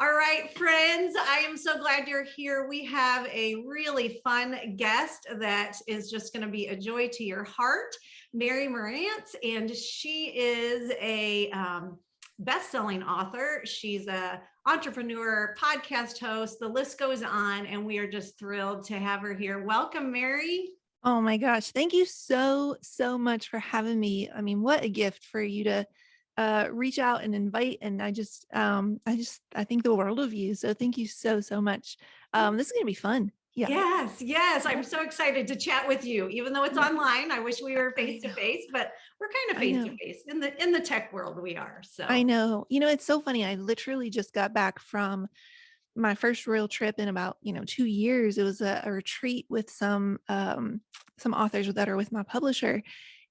All right, friends, I am so glad you're here. We have a really fun guest that is just going to be a joy to your heart, Mary Marantz, and she is a best-selling author. She's a entrepreneur, podcast host. The list goes on, and we are just thrilled to have her here. Welcome, Mary. Oh my gosh. Thank you so much for having me. I mean, what a gift for you to reach out and invite. And I think the world of you. So thank you so much. This is going to be fun. Yeah. Yes. Yeah. I'm so excited to chat with you, even though it's Yeah. online. I wish we were I face to know. face, but we're kind of I face to know. face in the tech world. We are. I So, know. It's so funny. I literally just got back from my first real trip in about 2 years. It was a retreat with some authors that are with my publisher,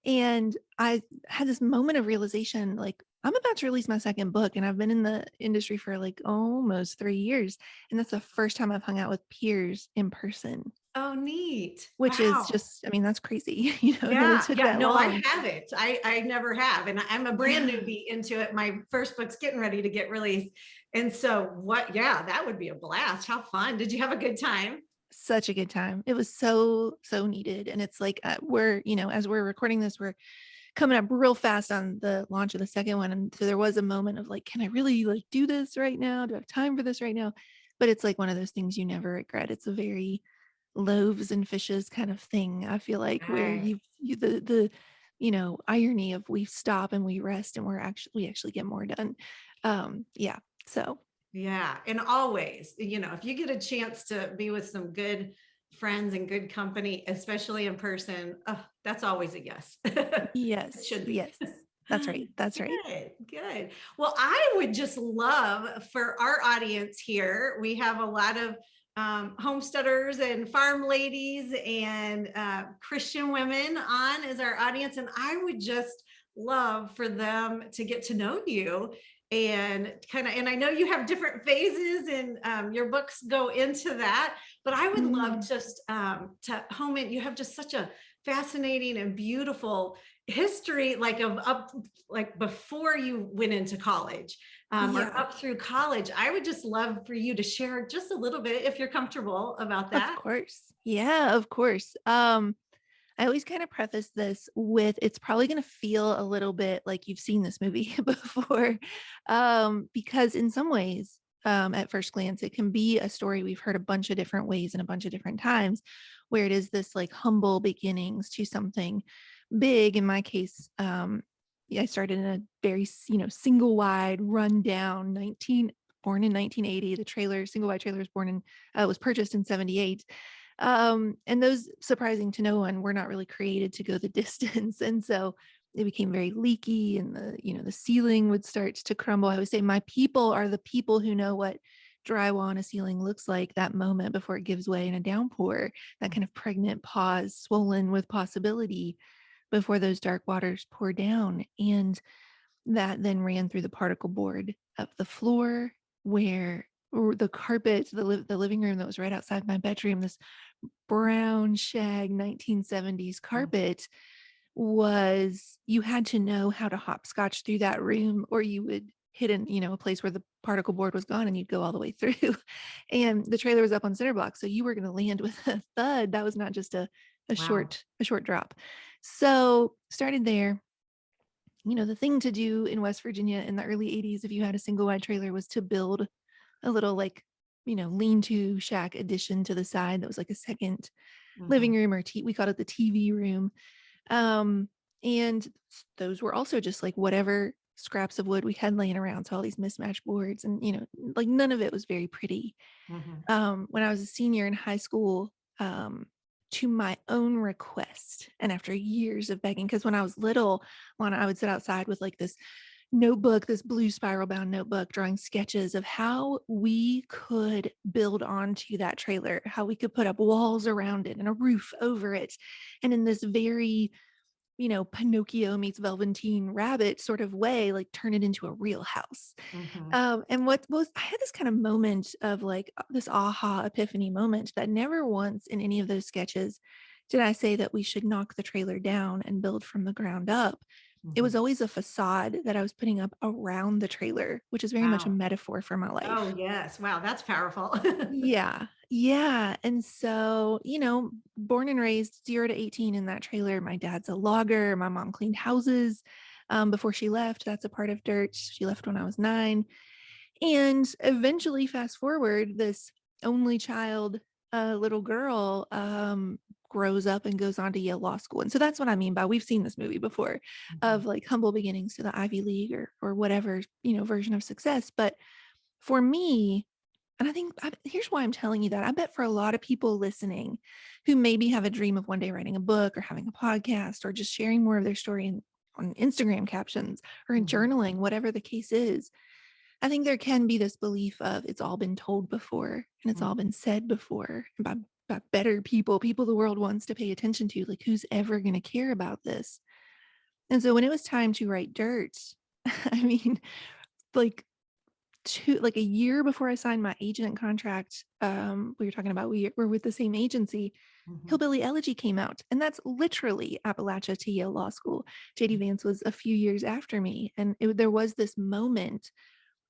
and I had this moment of realization, like I'm about to release my second book, and I've been in the industry for like almost 3 years, and that's the first time I've hung out with peers in person, oh, neat. which is Wow. just, I mean, that's crazy, that it Yeah, took yeah. that No, I long. haven't. I never have. And I'm a brand Yeah. newbie into it. My first book's getting ready to get released. And so yeah, that would be a blast. How fun. Did you have a good time? Such a good time. It was so needed. And it's like, we're, as we're recording this, we're coming up real fast on the launch of the second one. And so there was a moment of like, can I really like do this right now? Do I have time for this right now? But it's like one of those things you never regret. It's a very loaves and fishes kind of thing. I feel like where Right. the irony of we stop and we rest and we actually get more done. Yeah. So Yeah. And always, if you get a chance to be with some good friends and good company, especially in person, that's always a yes. It yes, should be. yes. That's right. That's right. Good, good. Well, I would just love for our audience here. We have a lot of homesteaders and farm ladies and Christian women on as our audience. And I would just love for them to get to know you and and I know you have different phases and your books go into that, but I would love Mm. just to home in. You have just such a fascinating and beautiful history, like of up, like before you went into college or Yeah. up through college. I would just love for you to share just a little bit, if you're comfortable about Of that. course. Yeah, of course. I always kind of preface this with it's probably going to feel a little bit like you've seen this movie before, because in some ways, at first glance, it can be a story we've heard a bunch of different ways and a bunch of different times, where it is this like humble beginnings to something big. In my case, yeah, I started in a very single wide, rundown born in 1980. The single wide trailer was purchased in 78. And those, surprising to no one, were not really created to go the distance. And so it became very leaky and the ceiling would start to crumble. I would say my people are the people who know what drywall on a ceiling looks like, that moment before it gives way in a downpour, that kind of pregnant pause, swollen with possibility before those dark waters pour down. And that then ran through the particle board of the floor, where or the carpet, the living room that was right outside my bedroom, this brown shag 1970s carpet, was, you had to know how to hopscotch through that room, or you would hit a place where the particle board was gone and you'd go all the way through. And the trailer was up on cinder block, so you were going to land with a thud. That was not just a Wow. short drop. So started there. The thing to do in West Virginia in the early 80s, if you had a single wide trailer, was to build a little like, lean-to shack addition to the side that was like a second living Mhm. room, or we called it the TV room. And those were also just like whatever scraps of wood we had laying around. So all these mismatched boards, and like none of it was very pretty. Mhm. When I was a senior in high school, to my own request, and after years of begging, because when I was little, Lana, I would sit outside with like this notebook, this blue spiral bound notebook, drawing sketches of how we could build onto that trailer, how we could put up walls around it and a roof over it. And in this very, Pinocchio meets Velveteen Rabbit sort of way, like turn it into a real house. Mhm. And I had this kind of moment of like this aha epiphany moment, that never once in any of those sketches did I say that we should knock the trailer down and build from the ground up. it was Mhm. always a facade that I was putting up around the trailer, which is very much a Wow. metaphor for my Oh, life. yes. Wow, that's powerful. Yeah. Yeah. And so, born and raised 0 to 18 in that trailer. My dad's a logger. My mom cleaned houses before she left. That's a part of dirt. She left when I was 9. And eventually, fast forward, this only child, little girl, grows up and goes on to Yale Law School. And so that's what I mean by we've seen this movie before Mhm. of like humble beginnings to the Ivy League or whatever, version of success. But for me, and here's why I'm telling you that. I bet for a lot of people listening who maybe have a dream of one day writing a book or having a podcast or just sharing more of their story on Instagram captions or in Mhm. journaling, whatever the case is, I think there can be this belief of it's all been told before and it's Mhm. all been said before and by better people the world wants to pay attention to. Like, who's ever going to care about this? And so when it was time to write Dirt, I mean, like like a year before I signed my agent contract, we were talking about we were with the same agency. Mhm. Hillbilly Elegy came out, and that's literally Appalachia to Yale Law School. JD Vance was a few years after me, and there was this moment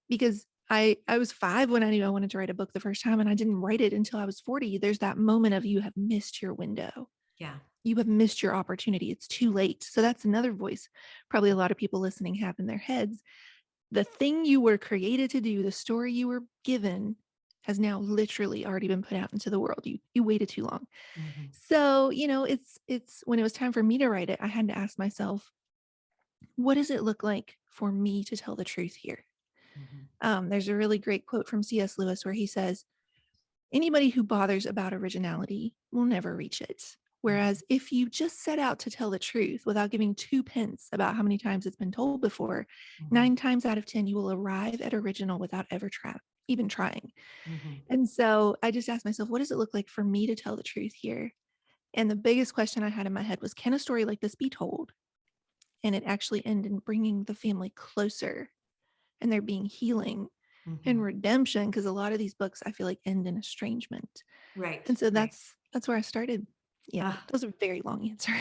because I was 5 when I knew I wanted to write a book the first time, and I didn't write it until I was 40. There's that moment of you have missed your window. Yeah. You have missed your opportunity. It's too late. So that's another voice probably a lot of people listening have in their heads. The thing you were created to do, the story you were given has now literally already been put out into the world. You waited too long. Mhm. So, it's when it was time for me to write it, I had to ask myself, what does it look like for me to tell the truth here? Mhm. There's a really great quote from C.S. Lewis where he says, anybody who bothers about originality will never reach it. Mhm. Whereas if you just set out to tell the truth without giving 2 pence about how many times it's been told before, Mhm. 9 times out of 10, you will arrive at original without even trying. Mhm. And so I just asked myself, what does it look like for me to tell the truth here? And the biggest question I had in my head was, can a story like this be told? And it actually end in bringing the family closer and there being healing and Mhm. redemption, because a lot of these books I feel like end in estrangement. Right. And so Right. that's where I started. Yeah, Ah, that was a very long answer.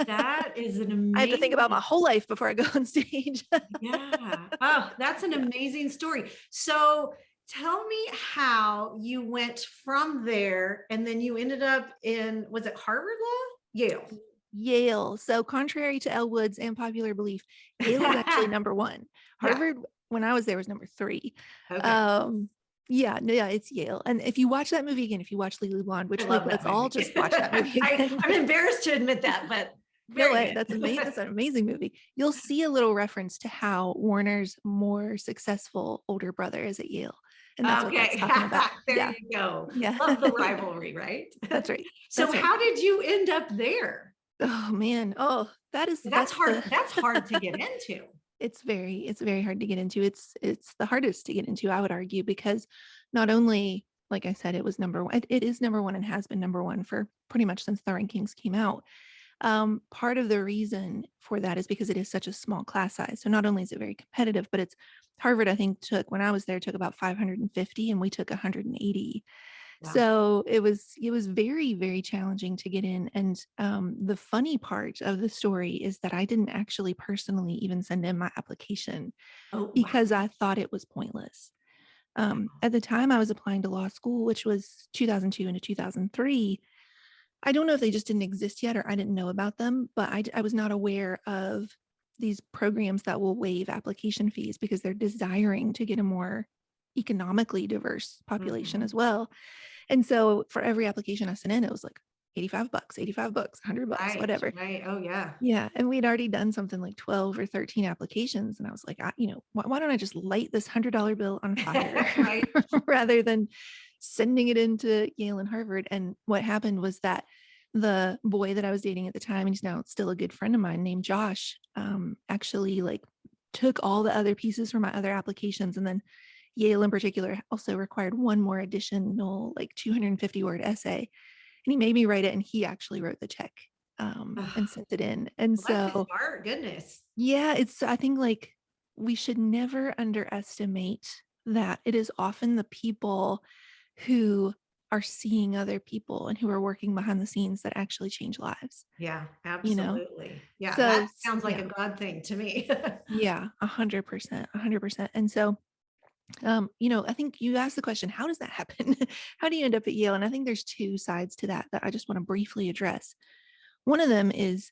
that is an I had to think about my amazing. whole life before I go on stage. Yeah. Oh, that's an Yeah. amazing story. So tell me how you went from there and then you ended up in, was it Harvard Law? Yale. Yale. So contrary to Elle Woods and popular belief, Yale is actually number 1. Yeah. Harvard, when I was there, was number 3. Okay. Um, yeah, no, yeah, it's Yale. And if you watch that movie again, if you watch Legally Blonde, I which like love that let's all movie. just watch that movie again. I'm embarrassed to admit that, but No very way. good. That's amazing. That's an amazing movie. You'll see a little reference to how Warner's more successful older brother is at Yale. And that's what that's Okay. talking about. There Yeah. you go. Yeah. Love the rivalry, right? That's right. So That's right. how did you end up there? Oh man. Oh, That's that's hard. the That's hard to get into. it's very hard to get into. It's the hardest to get into, I would argue, because not only, like I said, it was number 1. It is number 1 and has been number 1 for pretty much since the rankings came out. Part of the reason for that is because it is such a small class size. So not only is it very competitive, but it's Harvard, I think when I was there, took about 550 and we took 180. Wow. So it was very, very challenging to get in. And the funny part of the story is that I didn't actually personally even send in my application Oh, wow. because I thought it was pointless. At the time I was applying to law school, which was 2002 into 2003. I don't know if they just didn't exist yet or I didn't know about them, but I was not aware of these programs that will waive application fees because they're desiring to get a more economically diverse population Mhm. as well. And so for every application I sent in, it was like $85, $85, $100, Right. whatever. Right. Oh, yeah. Yeah. And we'd already done something like 12 or 13 applications. And I was like, why don't I just light this $100 bill on fire Right. rather than sending it into Yale and Harvard? And what happened was that the boy that I was dating at the time, and he's now still a good friend of mine named Josh, actually like took all the other pieces from my other applications. And then Yale in particular also required one more additional like 250-word essay. And he made me write it, and he actually wrote the check and Ugh, sent it in. And bless his so, heart. Goodness. yeah, I think like we should never underestimate that it is often the people who are seeing other people and who are working behind the scenes that actually change lives, Yeah, you know? absolutely. Yeah, that So sounds like yeah, a God thing to me. yeah, 100%, 100%. And so, I think you asked the question, how does that happen? How do you end up at Yale? And I think there's two sides to that I just want to briefly address. One of them is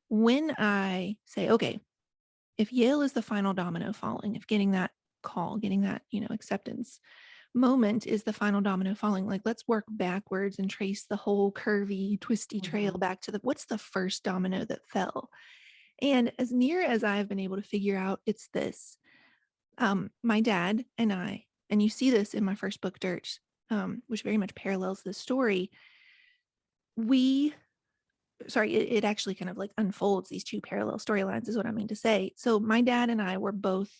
when I say, okay, if Yale is the final domino falling, if getting that call, getting that, acceptance moment is the final domino falling, like let's work backwards and trace the whole curvy, twisty trail Mhm. back to what's the first domino that fell? And as near as I've been able to figure out, it's this. My dad and I, and you see this in my first book, Dirt, which very much parallels this story. We, it actually kind of like unfolds these two parallel storylines, is what I mean to say. So my dad and I were both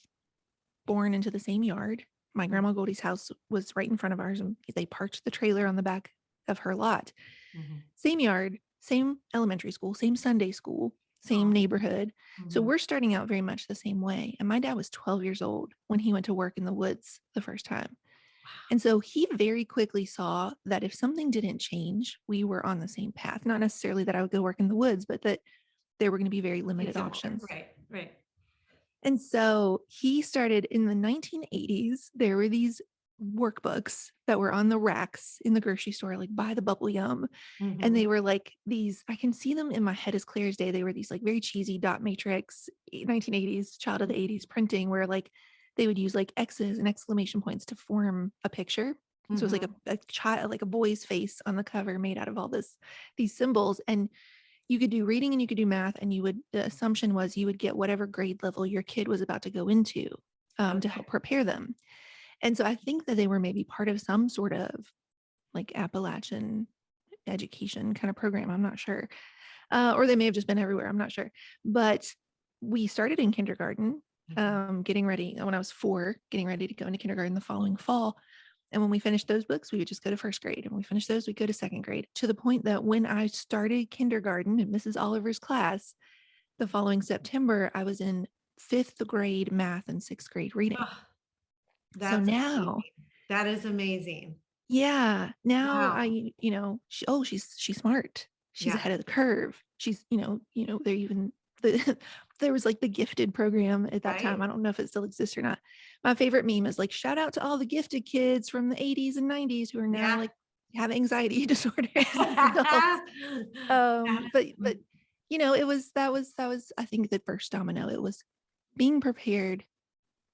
born into the same yard. My Mhm. grandma Goldie's house was right in front of ours, and they parked the trailer on the back of her lot. Mhm. Same yard, same elementary school, same Sunday school, same Oh, neighborhood. So mhm. we're starting out very much the same way. And my dad was 12 years old when he went to work in the woods the first time. And so he very quickly saw that if something didn't change, we were on the same path. Not necessarily that I would go work in the woods, but that there were going to be very Something limited similar. options. Right, right. And so he started in the 1980s. There were these workbooks that were on the racks in the grocery store, like buy the bubble yum. And Mhm. they were like these, I can see them in my head as clear as day. They were these like very cheesy dot matrix 1980s, child of the 80s printing, where like they would use like X's and exclamation points to form a picture. And so it was like Mhm. a child, like a boy's face on the cover made out of all these symbols. And you could do reading and you could do math, and the assumption was you would get whatever grade level your kid was about to go into, to Okay. help prepare them. And so I think that they were maybe part of some sort of like Appalachian education kind of program. I'm not sure. Or they may have just been everywhere. I'm not sure. But we started in kindergarten, Mhm. getting ready when I was 4, getting ready to go into kindergarten the following fall. And when we finished those books, we would just go to first grade. And when we finished those, we'd go to second grade, to the point that when I started kindergarten in Mrs. Oliver's class, the following September, I was in 5th grade math and 6th grade reading. Oh, So that's amazing. now, That is amazing. yeah, now Wow. she's smart. She's Yeah. ahead of the curve. She's, they're even the there was like the gifted program at that time. Right. I don't know if it still exists or not. My favorite meme is like, shout out to all the gifted kids from the 80s and 90s who are now Yeah. like have anxiety disorders as adults. That But is that was I think the first domino. It was being prepared,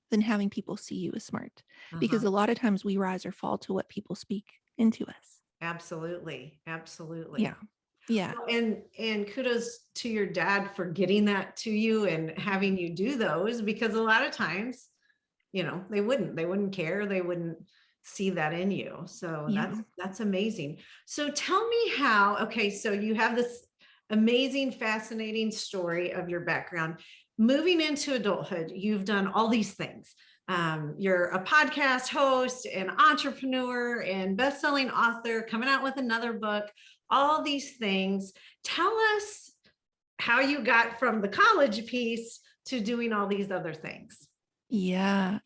than having people see you as smart, because uh-huh. a lot of times we rise or fall to what people speak into us. Absolutely. Yeah. Absolutely. Yeah. Well, and kudos to your dad for getting that to you and having you do those, because a lot of times, they wouldn't care, they wouldn't see that in you. So Yeah. that's amazing. So tell me how, okay, so you have this amazing, fascinating story of your background. Moving into adulthood, you've done all these things. You're a podcast host, an entrepreneur, and best-selling author, coming out with another book, all these things. Tell us how you got from the college piece to doing all these other things. Yeah.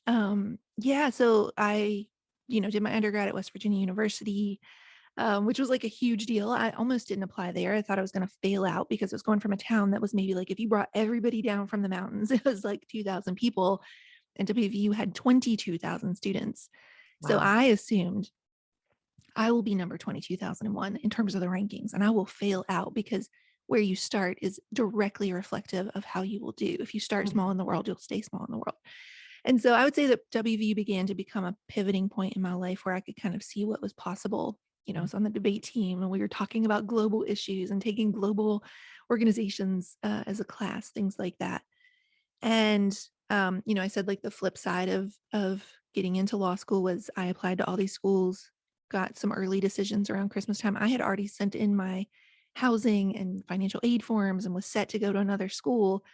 Yeah. So I, did my undergrad at West Virginia University, which was like a huge deal. I almost didn't apply there. I thought I was going to fail out because I was going from a town that was maybe like, if you brought everybody down from the mountains, it was like 2,000 people, and WVU had 22,000 students. So Wow. I assumed I will be number 22,001 in terms of the rankings, and I will fail out because where you start is directly reflective of how you will do. If you start small in the world, you'll stay small in the world. And so I would say that WVU began to become a pivoting point in my life where I could kind of see what was possible. I was on the debate team, and we were talking about global issues and taking global organizations as a class, things like that. And I said like the flip side of getting into law school was I applied to all these schools, got some early decisions around Christmas time. I had already sent in my housing and financial aid forms and was set to go to another school.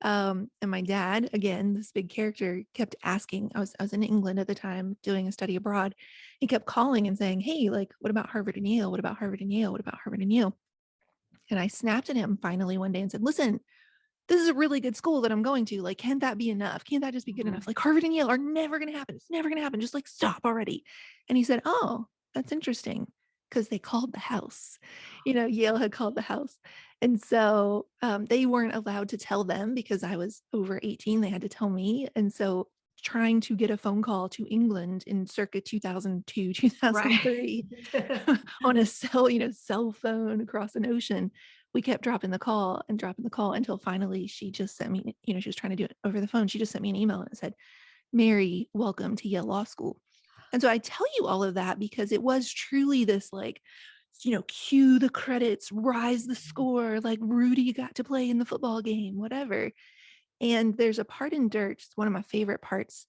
And my dad, again, this big character, kept asking. I was in England at the time doing a study abroad. He kept calling and saying, "Hey, like, what about Harvard and Yale? What about Harvard and Yale? What about Harvard and Yale?" And I snapped at him finally one day and said, "Listen, this is a really good school that I'm going to. Like, can't that be enough? Can't that just be good enough? Mhm. Like, Harvard and Yale are never going to happen. It's never going to happen. Just like stop already." And he said, "Oh, that's interesting. because they called the house. Yale had called the house. And so they weren't allowed to tell them because I was over 18. They had to tell me. And so trying to get a phone call to England in circa 2002, Right. 2003 on a cell phone across an ocean, we kept dropping the call until finally she just sent me, she was trying to do it over the phone. She just sent me an email and it said, "Mary, welcome to Yale Law School." And so I tell you all of that because it was truly this like, cue the credits, rise the score, like Rudy got to play in the football game, whatever. And there's a part in Dirt, it's one of my favorite parts,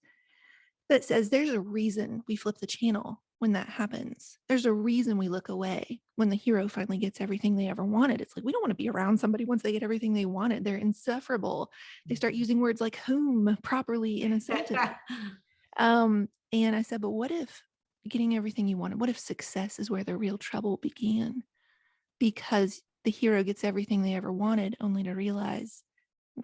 that says there's a reason we flip the channel when that happens. There's a reason we look away when the hero finally gets everything they ever wanted. It's like, we don't want to be around somebody once they get everything they wanted. They're insufferable. They start using words like whom properly in a sentence. And I said, but what if getting everything you wanted? What if success is where the real trouble began? Because the hero gets everything they ever wanted, only to realize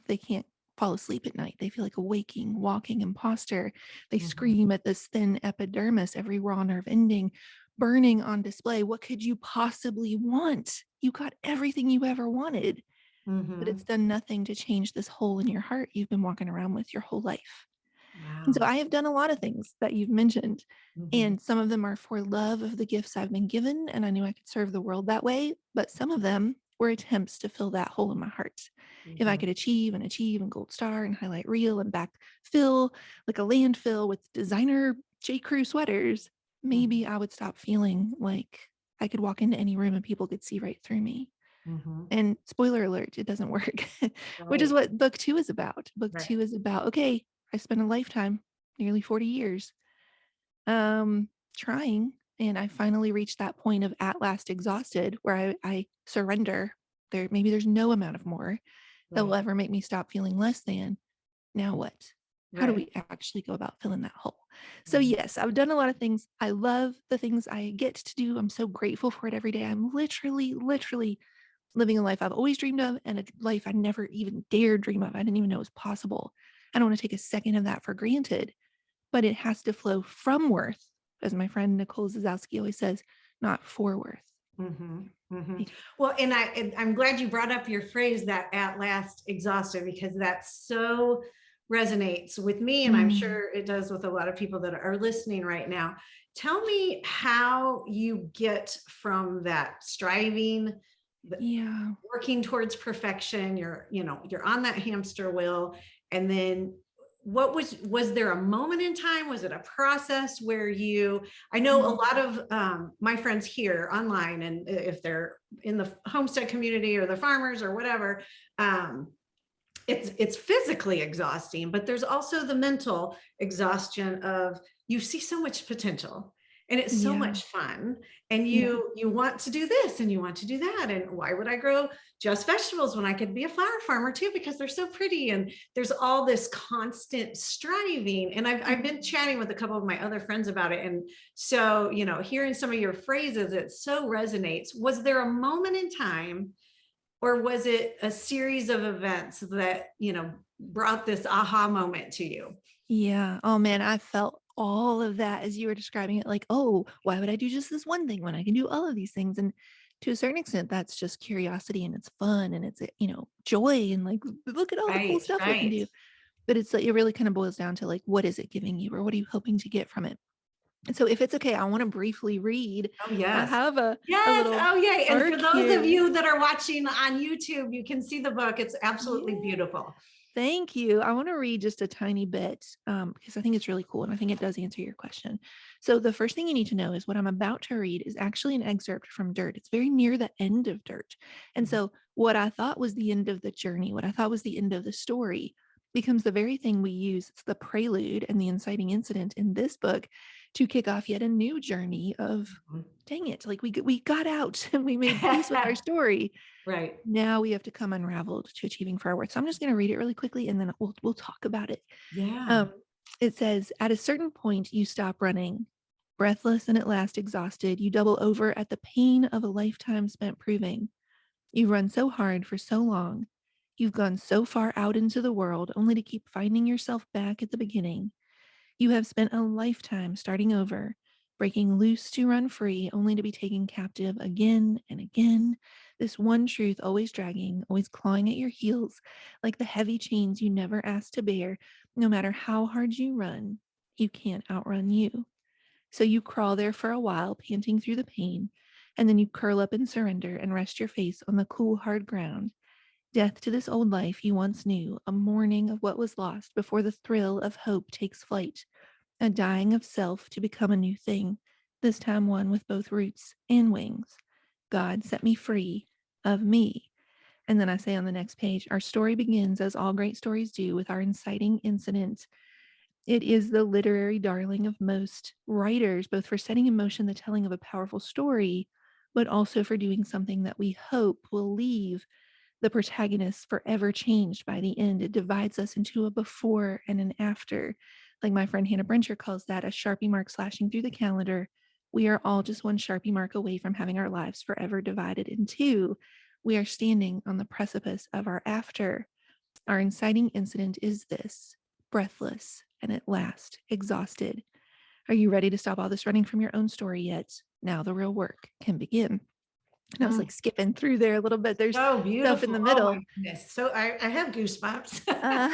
they can't fall asleep at night. They feel like a waking, walking imposter. They scream at this thin epidermis, every raw nerve ending, burning on display. What could you possibly want? You got everything you ever wanted, but it's done nothing to change this hole in your heart you've been walking around with your whole life. And so Wow. I have done a lot of things that you've mentioned, Mhm. and some of them are for love of the gifts I've been given, and I knew I could serve the world that way. But some of them were attempts to fill that hole in my heart. If I Mhm. could achieve and gold star and highlight reel and backfill like a landfill with designer J. Crew sweaters, Mhm. maybe I would stop feeling like I could walk into any room and people could see right through me. Mhm. And spoiler alert, it doesn't work, which is Right. what book two is about. Book Right. two is about, okay, I spent a lifetime, nearly 40 years, trying. And I finally reached that point of at last exhausted where I surrender. Maybe there's no amount of more that will Right. ever make me stop feeling less than. Now what? How do Right. we actually go about filling that hole? So Mhm. yes, I've done a lot of things. I love the things I get to do. I'm so grateful for it every day. I'm literally living a life I've always dreamed of and a life I never even dared dream of. I didn't even know it was possible. I don't want to take a second of that for granted, but it has to flow from worth, as my friend Nicole Zazowski always says, not for worth. Mhm. Mhm. Well, and I'm glad you brought up your phrase that at last exhausted, because that so resonates with me, and I'm Mm, sure it does with a lot of people that are listening right now. Tell me how you get from that striving, the, yeah. working towards perfection. You're on that hamster wheel, and then was there a moment in time? Was it a process where I know a Mm, lot of my friends here online, and if they're in the homestead community or the farmers or whatever, um, it's physically exhausting, but there's also the mental exhaustion of you see so much potential and it's so yeah. much fun, and Yeah. you want to do this and you want to do that, and why would I grow just vegetables when I could be a flower farmer too, because they're so pretty, and there's all this constant striving. And I've been Mhm. chatting with a couple of my other friends about it, and so hearing some of your phrases, it so resonates. Was there a moment in time, or was it a series of events that brought this aha moment to you? Yeah. Oh man, I felt all of that as you were describing it. Like, oh, why would I do just this one thing when I can do all of these things? And to a certain extent, that's just curiosity and it's fun and it's, joy and like, look at all the cool Right, stuff we can right. do. But it's like, it really kind of boils down to like, what is it giving you or what are you hoping to get from it? And so if it's okay, I want to briefly read. Oh, I yes. have a Yes. little Oh, yay. And for arc those of here. you that are watching on YouTube, you can see the book. It's absolutely Yeah. beautiful. Thank you. I want to read just a tiny bit because I think it's really cool and I think it does answer your question. So, the first thing you need to know is what I'm about to read is actually an excerpt from Dirt. It's very near the end of Dirt. And Mhm. so, what I thought was the end of the journey, what I thought was the end of the story, becomes the very thing we use. It's the prelude and the inciting incident in this book to kick off yet a new journey of, dang it, like we got out and we made peace with our story. Right. Now we have to come unraveled to achieving for our worth. So I'm just going to read it really quickly and then we'll talk about it. Yeah. Um, it says, at a certain point, you stop running. Breathless and at last exhausted, you double over at the pain of a lifetime spent proving. You've run so hard for so long. You've gone so far out into the world only to keep finding yourself back at the beginning. You have spent a lifetime starting over, breaking loose to run free, only to be taken captive again and again. This one truth always dragging, always clawing at your heels, like the heavy chains you never asked to bear. No matter how hard you run, you can't outrun you. So you crawl there for a while, panting through the pain, and then you curl up in surrender and rest your face on the cool, hard ground. Death to this old life you once knew, a mourning of what was lost before the thrill of hope takes flight, a dying of self to become a new thing, this time one with both roots and wings. God set me free of me. And then I say on the next page, our story begins as all great stories do with our inciting incident. It is the literary darling of most writers, both for setting in motion the telling of a powerful story, but also for doing something that we hope will leave the protagonist forever changed by the end. It divides us into a before and an after. Like my friend Hannah Brencher calls that a Sharpie mark slashing through the calendar. We are all just one Sharpie mark away from having our lives forever divided in two. We are standing on the precipice of our after. Our inciting incident is this: breathless and at last exhausted. Are you ready to stop all this running from your own story yet? Now the real work can begin. And I was like skipping through there a little bit. There's So stuff in the beautiful. Oh my middle. goodness. So I have goosebumps. Uh,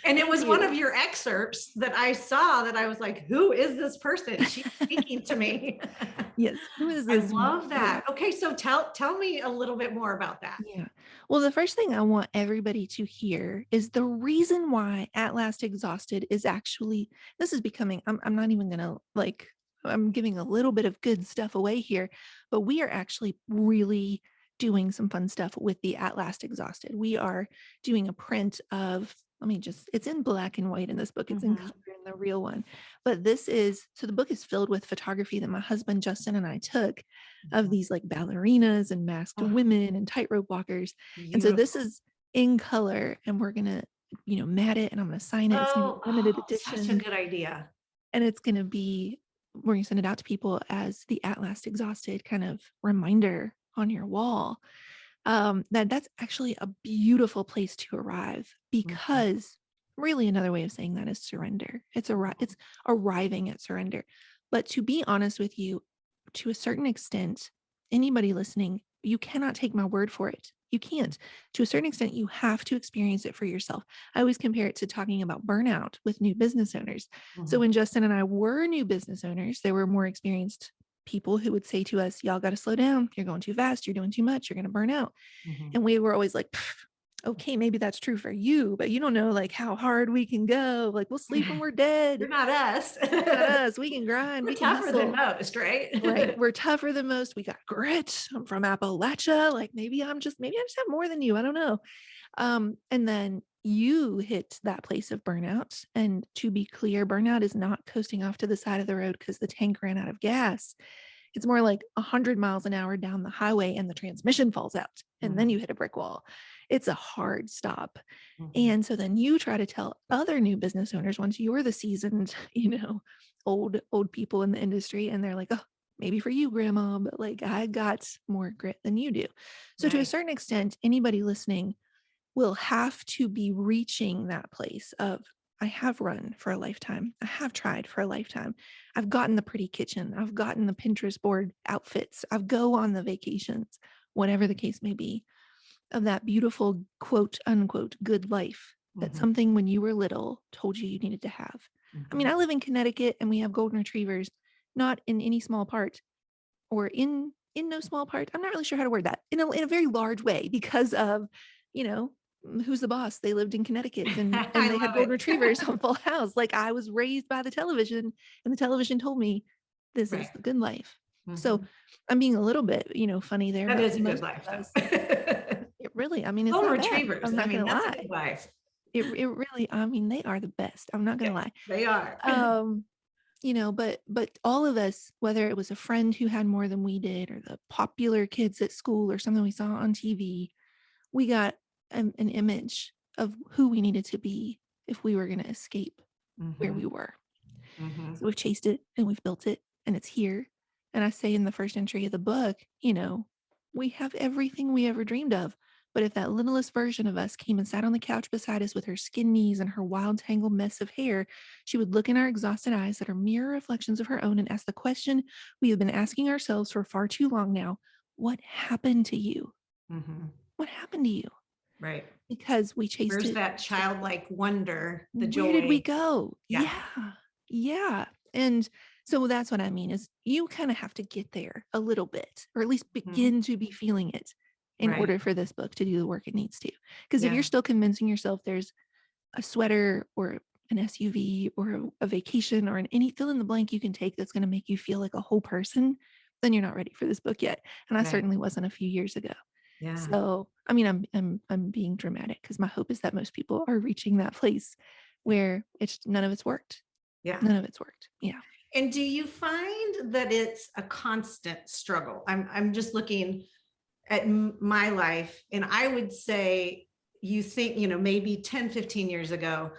And it thank was one you. of your excerpts that I saw that I was like, who is this person? She's speaking to me. Yes. Who is I this? love that. Okay, so tell me a little bit more about that. Yeah. Well, the first thing I want everybody to hear is the reason why At Last Exhausted is actually, this is becoming, I'm not even going to like, I'm giving a little bit of good stuff away here, but we are actually really doing some fun stuff with the At Last Exhausted. We are doing a print of, let me just, it's in black and white in this book. It's in color in the real one. But this is, so the book is filled with photography that my husband Justin and I took of these like ballerinas and masked Oh, women and tightrope walkers. And so this beautiful. is in color and we're going to, mat it and I'm going to sign it. It's going to be limited Such a edition good idea. and it's going to be, we're going to send it out to people as the At Last Exhausted kind of reminder on your wall. That's actually a beautiful place to arrive because really another way of saying that is surrender. It's arriving at surrender. But to be honest with you, to a certain extent, anybody listening, you cannot take my word for it. You can't. To a certain extent, you have to experience it for yourself. I always compare it to talking about burnout with new business owners. So when Justin and I were new business owners, there were more experienced people who would say to us, y'all got to slow down. You're going too fast. You're doing too much. You're going to burn out. And we were always like, okay, maybe that's true for you, but you don't know like how hard we can go. Like we'll sleep when we're dead. You're not us. Not us. We can grind. We're We can tougher than hustle. most, right? Right. We're tougher than most. We got grit. I'm from Appalachia. Like maybe I just have more than you. I don't know. And then you hit that place of burnout. And to be clear, burnout is not coasting off to the side of the road because the tank ran out of gas. It's more like 100 miles an hour down the highway and the transmission falls out and then you hit a brick wall. It's a hard stop. And so then you try to tell other new business owners once you're the seasoned, old people in the industry, and they're like, oh, maybe for you, grandma, but like I got more grit than you do. So to a certain extent, anybody listening will have to be reaching that place of, I have run for a lifetime. I have tried for a lifetime. I've gotten the pretty kitchen. I've gotten the Pinterest board outfits. I've go on the vacations, whatever the case may be, of that beautiful quote unquote good life that something when you were little told you needed to have. I mean, I live in Connecticut and we have golden retrievers, not in any small part or in no small part. I'm not really sure how to word that in a very large way because of, Who's the Boss? They lived in Connecticut and they had golden retrievers on Full House. Like I was raised by the television and the television told me this is the good life. So I'm being a little bit, funny there. That But is a good life, though. it really, I mean, it's Golden not bad. retrievers. I'm not going to That's a lie. good life. It really, I mean, they are the best. I'm not going to lie. They are. But all of us, whether it was a friend who had more than we did or the popular kids at school or something we saw on TV, we got an image of who we needed to be if we were going to escape where we were. So we've chased it and we've built it and it's here. And I say in the first entry of the book, we have everything we ever dreamed of, But if that littlest version of us came and sat on the couch beside us with her skin knees and her wild tangled mess of hair, she would look in our exhausted eyes that are mirror reflections of her own and ask the question we have been asking ourselves for far too long now. What happened to you? Mhm. What happened to you? Right. Because we chased Where's it. that childlike wonder, the Where did we joy? go? Yeah. Yeah. Yeah. And so that's what I mean is you kind of have to get there a little bit, or at least Mhm. begin to be feeling it in Right. order for this book to do the work it needs to. Because if you're Yeah. still convincing yourself there's a sweater or an SUV or a vacation or an any fill in the blank you can take that's going to make you feel like a whole person, then you're not ready for this book yet. And I Right. certainly wasn't a few years ago. Yeah. So, I mean, I'm being dramatic because my hope is that most people are reaching that place where it's none of it's worked. Yeah. None of it's worked. Yeah. And do you find that it's a constant struggle? I'm just looking at my life, and I would say, you think, maybe 10, 15 years ago,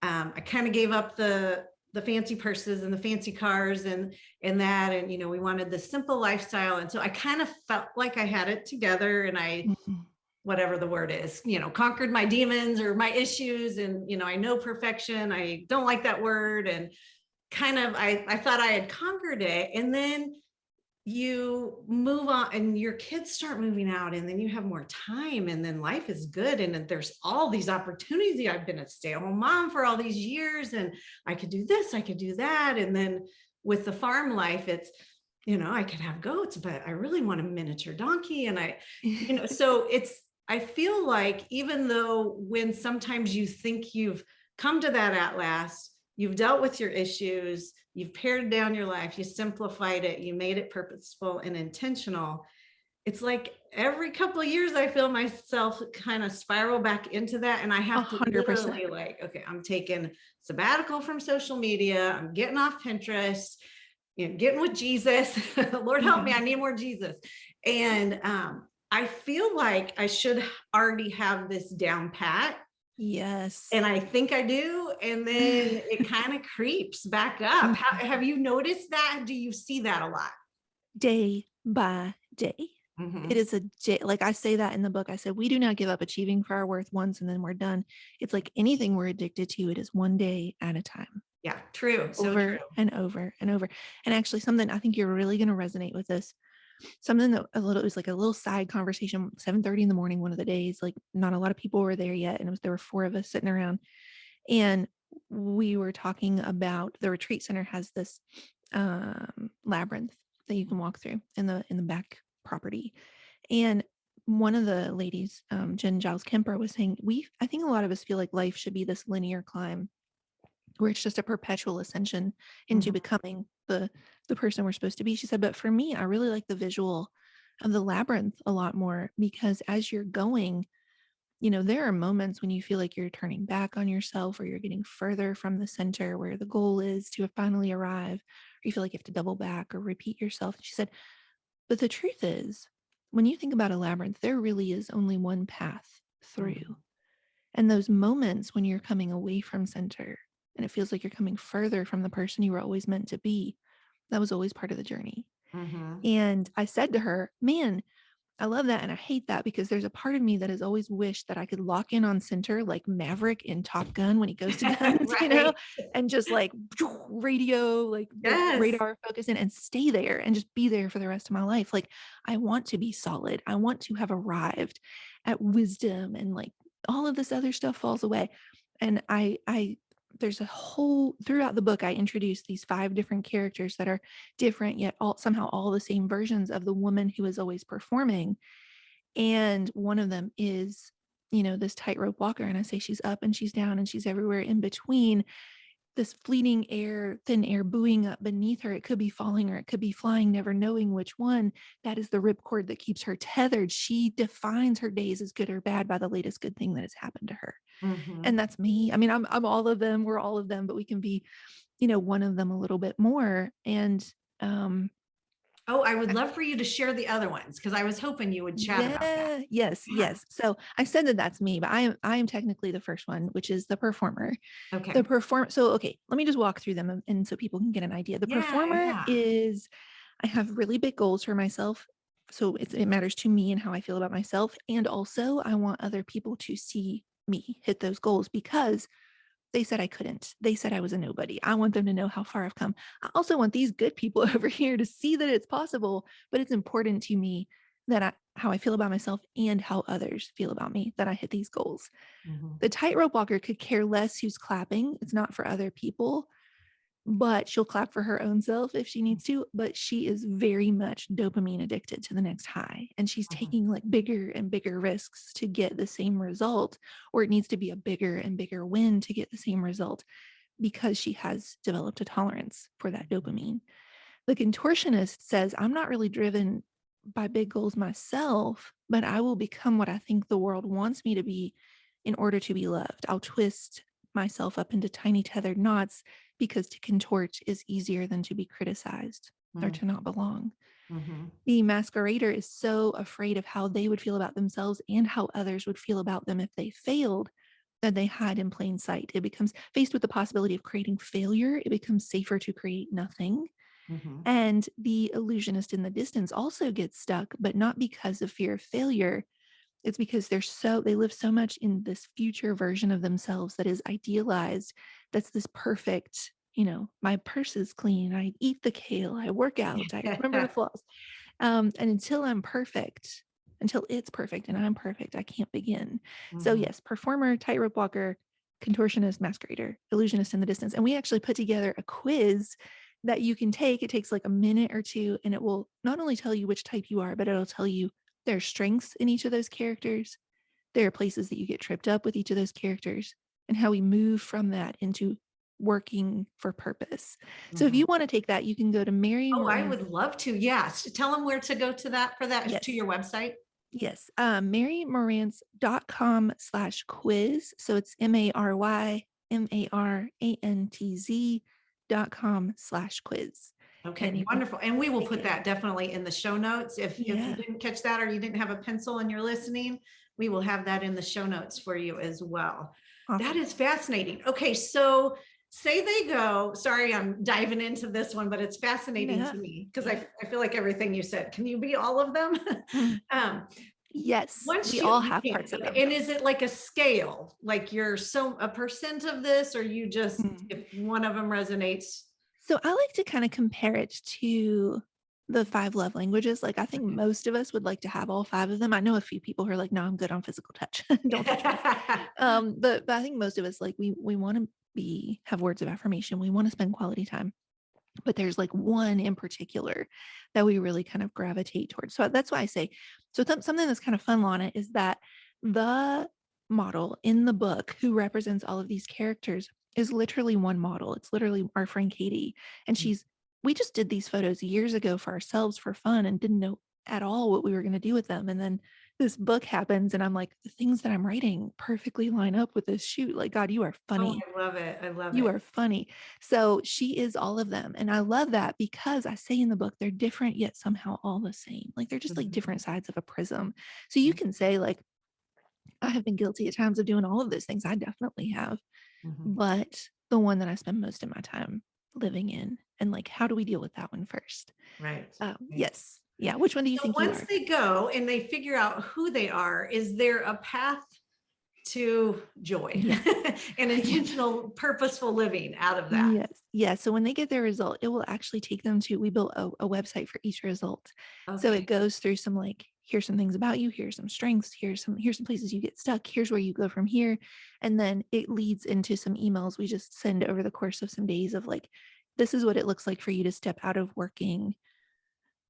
I kind of gave up the fancy purses and the fancy cars and that, and we wanted the simple lifestyle. And so I kind of felt like I had it together, and I, Mhm. whatever the word is, conquered my demons or my issues. And I know perfection, I don't like that word. And kind of, I thought I had conquered it. And then you move on and your kids start moving out, and then you have more time, and then life is good, and then there's all these opportunities. I've been a stay-at-home mom for all these years, and I could do this, I could do that. And then with the farm life, it's, I could have goats, but I really want a miniature donkey. And so I feel like, even though when sometimes you think you've come to that at last, you've dealt with your issues, you've pared down your life, you simplified it, you made it purposeful and intentional. It's like every couple of years, I feel myself kind of spiral back into that. And I A have to 100%. literally, like, okay, I'm taking sabbatical from social media. I'm getting off Pinterest, getting with Jesus. Lord help me, Yeah. I need more Jesus. And I feel like I should already have this down pat, Yes. and I think I do. And then it kind of creeps back up. Have you noticed that? Do you see that a lot? Day by day. It Mhm. is a day. Like I say that in the book. I said, we do not give up achieving for our worth once and then we're done. It's like anything we're addicted to, it is one day at a time, Yeah, true. So over true. and over and over. And actually, something I think you're really going to resonate with this. Something that it was like a little side conversation, 7:30 in the morning, one of the days, like not a lot of people were there yet. And there were four of us sitting around. And we were talking about the retreat center has this labyrinth that you can walk through in the back property. And one of the ladies, Jen Giles Kemper, was saying, I think a lot of us feel like life should be this linear climb where it's just a perpetual ascension into Mhm. becoming the person we're supposed to be. She said, but for me, I really like the visual of the labyrinth a lot more because as you're going, there are moments when you feel like you're turning back on yourself or you're getting further from the center where the goal is to finally arrive, or you feel like you have to double back or repeat yourself. She said, but the truth is, when you think about a labyrinth, there really is only one path through. Mhm. And those moments when you're coming away from center and it feels like you're coming further from the person you were always meant to be, that was always part of the journey. Mhm. And I said to her, man, I love that. And I hate that because there's a part of me that has always wished that I could lock in on center like Maverick in Top Gun when he goes to guns, Right. and just like radio, like Yes. radar focus in and stay there and just be there for the rest of my life. Like I want to be solid. I want to have arrived at wisdom and like all of this other stuff falls away. And there's a whole throughout the book, I introduced these 5 different characters that are different, yet somehow all the same versions of the woman who is always performing. And one of them is, this tightrope walker. And I say she's up and she's down and she's everywhere in between, this fleeting air, thin air buoying up beneath her. It could be falling or it could be flying, never knowing which one. That is the ripcord that keeps her tethered. She defines her days as good or bad by the latest good thing that has happened to her. And Mhm. that's me. I mean, I'm all of them. We're all of them, but we can be, one of them a little bit more. And Oh, I would love for you to share the other ones, because I was hoping you would chat about that. yeah, yes, Yeah. yes. So I said that that's me, but I am technically the first one, which is the performer. The Okay. perform. So okay, let me just walk through them and so people can get an idea. The Yeah. performer Yeah. is I have really big goals for myself. So it matters to me and how I feel about myself. And also I want other people to see me hit those goals because they said I couldn't. They said I was a nobody. I want them to know how far I've come. I also want these good people over here to see that it's possible, but it's important to me that how I feel about myself and how others feel about me, that I hit these goals. Mhm. The tightrope walker could care less who's clapping. It's not for other people, but she'll clap for her own self if she needs to. But she is very much dopamine addicted to the next high. And she's Mhm. taking like bigger and bigger risks to get the same result, or it needs to be a bigger and bigger win to get the same result because she has developed a tolerance for that dopamine. The contortionist says, I'm not really driven by big goals myself, but I will become what I think the world wants me to be in order to be loved. I'll twist myself up into tiny tethered knots because to contort is easier than to be criticized or Mhm. to not belong. Mhm. The masquerader is so afraid of how they would feel about themselves and how others would feel about them if they failed that they hide in plain sight. It becomes faced with the possibility of creating failure. It becomes safer to create nothing. Mhm. And the illusionist in the distance also gets stuck, but not because of fear of failure. It's because they live so much in this future version of themselves that is idealized. That's this perfect, my purse is clean. I eat the kale. I work out. I remember the flaws. And until it's perfect and I'm perfect, I can't begin. So Mhm. yes, performer, tightrope walker, contortionist, masquerader, illusionist in the distance. And we actually put together a quiz that you can take. It takes like a minute or two, and it will not only tell you which type you are, but it'll tell you there are strengths in each of those characters. There are places that you get tripped up with each of those characters and how we move from that into working for purpose. So if Mhm. you want to take that, you can go to Mary Oh, I Marantz. would love to. Yes. Tell them where to go to that for that to Yes. your website. Yes. MaryMarantz.com/quiz. So it's MaryMarantz.com/quiz. Okay, And you can wonderful. And we will take put it. that definitely in the show notes. If you Yeah. didn't catch that or you didn't have a pencil and you're listening, we will have that in the show notes for you as well. That Awesome. is fascinating. Okay, so say they go, sorry, I'm diving into this one, but it's fascinating Yeah. to me because Yeah. I feel like everything you said. Can you be all of them? Mm. um, Yes. once We all you have can, parts of okay, them. and is it like a scale? Like you're so a percent of this, or you just Mm. if one of them resonates? So I like to kind of compare it to the 5 love languages. Like I think Okay. most of us would like to have all 5 of them. I know a few people who are like, no, I'm good on physical touch. Don't touch me. But I think most of us like we want to have words of affirmation. We want to spend quality time. But there's like one in particular that we really kind of gravitate towards. So that's why I say, so something that's kind of fun, Lana, is that the model in the book who represents all of these characters is literally one model. It's literally our friend Katie. And we just did these photos years ago for ourselves for fun and didn't know at all what we were going to do with them. And then this book happens and I'm like, the things that I'm writing perfectly line up with this shoot. Like, God, you are Oh, funny. I love it. I love You it. are funny. So she is all of them. And I love that because I say in the book, they're different, yet somehow all the same. Like they're just like Mhm. different sides of a prism. So you can say, like, I have been guilty at times of doing all of those things. I definitely have. Mhm. But the one that I spend most of my time living in, and like, how do we deal with that one first? Right. Right. Yes. Yeah. Which one do you So think you once are? they go and they figure out who they are, is there a path to joy Yes. and intentional, purposeful living out of that? Yes. Yeah. So when they get their result, it will actually take them to, we built a website for each result. So it Okay. goes through some like, here's some things about you, here's some strengths, here's some places you get stuck, here's where you go from here. And then it leads into some emails we just send over the course of some days of like, this is what it looks like for you to step out of working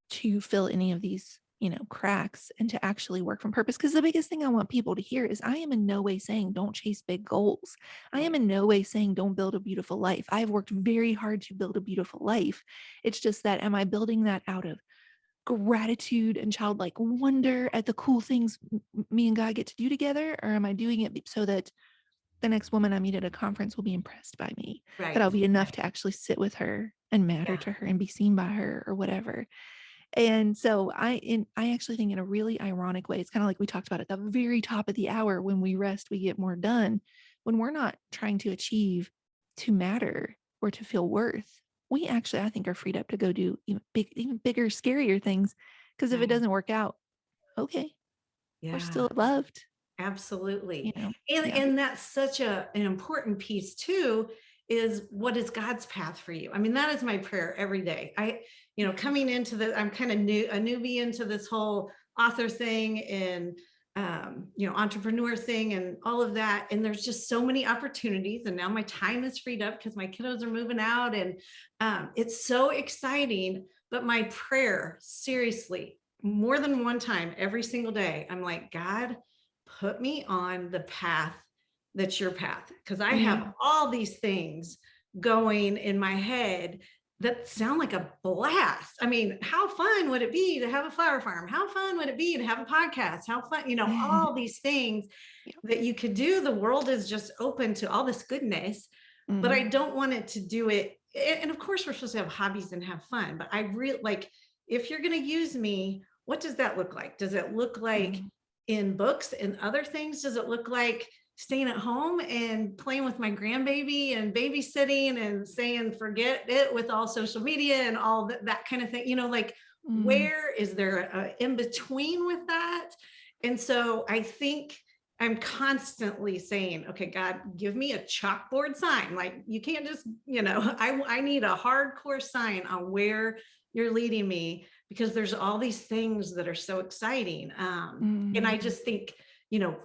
to fill any of these cracks and to actually work from purpose. Because the biggest thing I want people to hear is I am in no way saying don't chase big goals. I am Right. in no way saying don't build a beautiful life. I've worked very hard to build a beautiful life. It's just that, am I building that out of gratitude and childlike wonder at the cool things me and God get to do together? Or am I doing it so that the next woman I meet at a conference will be impressed by me, that I'll Right. be enough to actually sit with her and matter Yeah. to her and be seen by her or whatever. And so I actually think in a really ironic way, it's kind of like we talked about at the very top of the hour, when we rest, we get more done. When we're not trying to achieve to matter or to feel worth, we actually, I think, are freed up to go do even bigger, scarier things Because if it Right. doesn't work out, okay, we're Yeah. still loved, you Absolutely. know? And Yeah. that's such an important piece too, is what is God's path for you? I mean, that is my prayer every day. Coming into I'm kind of a newbie into this whole author thing and entrepreneur thing and all of that. And there's just so many opportunities. And now my time is freed up because my kiddos are moving out. And it's so exciting. But my prayer, seriously, more than one time every single day, I'm like, God, put me on the path that's your path. Because I have Yeah. all these things going in my head that sound like a blast. I mean, how fun would it be to have a flower farm? How fun would it be to have a podcast? How fun, all these things Yep. that you could do. The world is just open to all this goodness, but I Mhm. don't want it to do it. And of course, we're supposed to have hobbies and have fun, but I really like, if you're going to use me, what does that look like? Does it look like Mhm. in books and other things? Does it look like staying at home and playing with my grandbaby and babysitting and saying, forget it with all social media and all that kind of thing? Like, Mm. where is there a in between with that? And so I think I'm constantly saying, okay, God, give me a chalkboard sign. Like, you can't just, I need a hardcore sign on where you're leading me, because there's all these things that are so exciting. And I Mhm. just think, you know,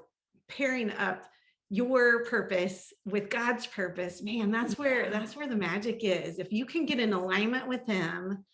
pairing up your purpose with God's purpose, man, Yeah. that's where the magic is. If you can get in alignment with him,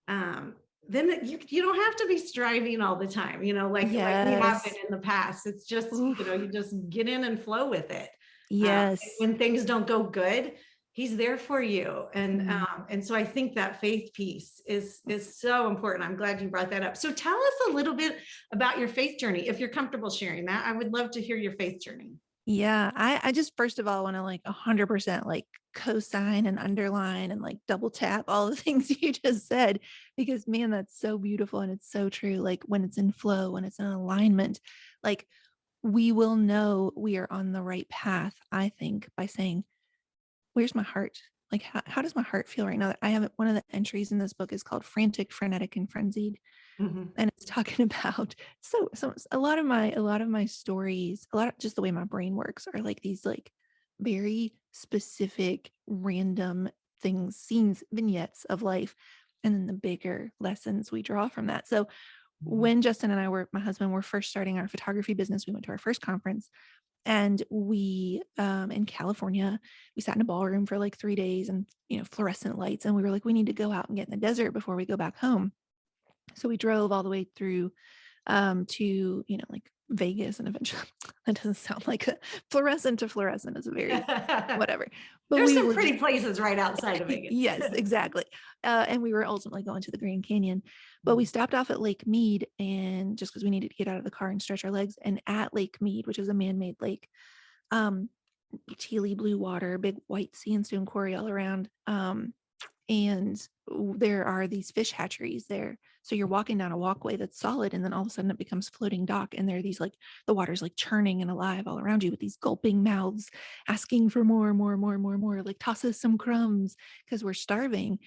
um, then you don't have to be striving all the time, like we have been Yes. in the past. It's just, Oof. you just get in and flow with it. And Yes. when things don't go good, he's there for you. Mm. And so I think that faith piece is so important. I'm glad you brought that up. So tell us a little bit about your faith journey. If you're comfortable sharing that, I would love to hear your faith journey. Yeah, I just first of all want to like 100% like co-sign and underline and like double tap all the things you just said, because man, that's so beautiful and it's so true. Like when it's in flow, when it's in alignment, like we will know we are on the right path, I think, by saying, where's my heart? Like how does my heart feel right now? I have one of the entries in this book is called Frantic, Frenetic, and Frenzied, Mhm. and it's talking about so a lot of my stories, a lot of just the way my brain works are like these like very specific random things, scenes, vignettes of life, and then the bigger lessons we draw from that. So Mhm. when Justin and I were, my husband, were first starting our photography business, we went to our first conference, and we in California, we sat in a ballroom for like 3 days, and fluorescent lights, and we were like, we need to go out and get in the desert before we go back home. So we drove all the way through to like Vegas, and eventually that doesn't sound like a fluorescent to fluorescent is a very whatever, but There's we some were just pretty places right outside of Vegas. yes, exactly. And we were ultimately going to the Grand Canyon, but we Mhm. stopped off at Lake Mead, and just because we needed to get out of the car and stretch our legs, and at Lake Mead, which is a man-made lake, um tealy blue water, big white sandstone quarry all around, and there are these fish hatcheries there. So you're walking down a walkway that's solid, and then all of a sudden it becomes floating dock, and there are these like the water's like churning and alive all around you with these gulping mouths asking for more, more, more, more, more, like toss us some crumbs because we're starving.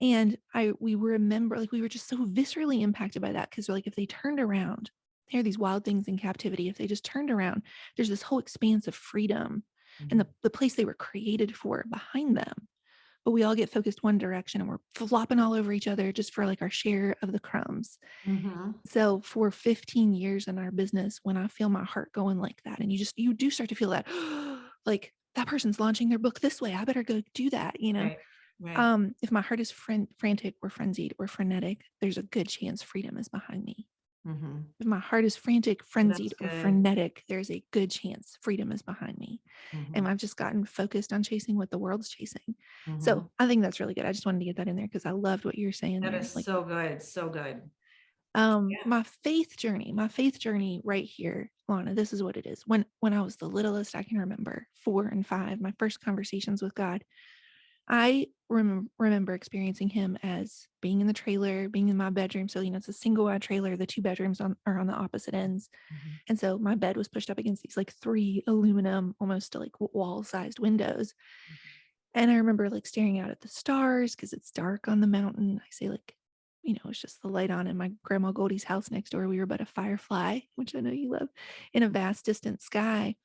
And we remember, like, we were just so viscerally impacted by that, because we're like, if they turned around, there are these wild things in captivity. If they just turned around, there's this whole expanse of freedom and Mhm. the place they were created for behind them. But we all get focused one direction, and we're flopping all over each other just for like our share of the crumbs. Mhm. So for 15 years in our business, when I feel my heart going like that, and you do start to feel that, like, that person's launching their book this way, I better go do that. Right. Right. If my heart is frantic or frenzied or frenetic, there's a good chance freedom is behind me. Mhm. If my heart is frantic, That's frenzied, or good. frenetic, there's a good chance freedom is behind me. And Mhm. I've just gotten focused on chasing what the world's chasing. So Mhm. I think that's really good. I just wanted to get that in there because I loved what you're saying That there. is Like, so good. So good. Yeah. my faith journey right here, Lana, this is what it is. When I was the littlest I can remember, 4 and 5, my first conversations with God, I remember experiencing him as being in the trailer, being in my bedroom. So, it's a single wide trailer. The two bedrooms are on the opposite ends. Mhm. And so my bed was pushed up against these like 3 aluminum, almost like wall sized windows. And I remember like staring out at the stars because it's dark on the mountain. I say like it's just the light on in my grandma Goldie's house next door. We were but a firefly, which I know you love, in a vast distant sky.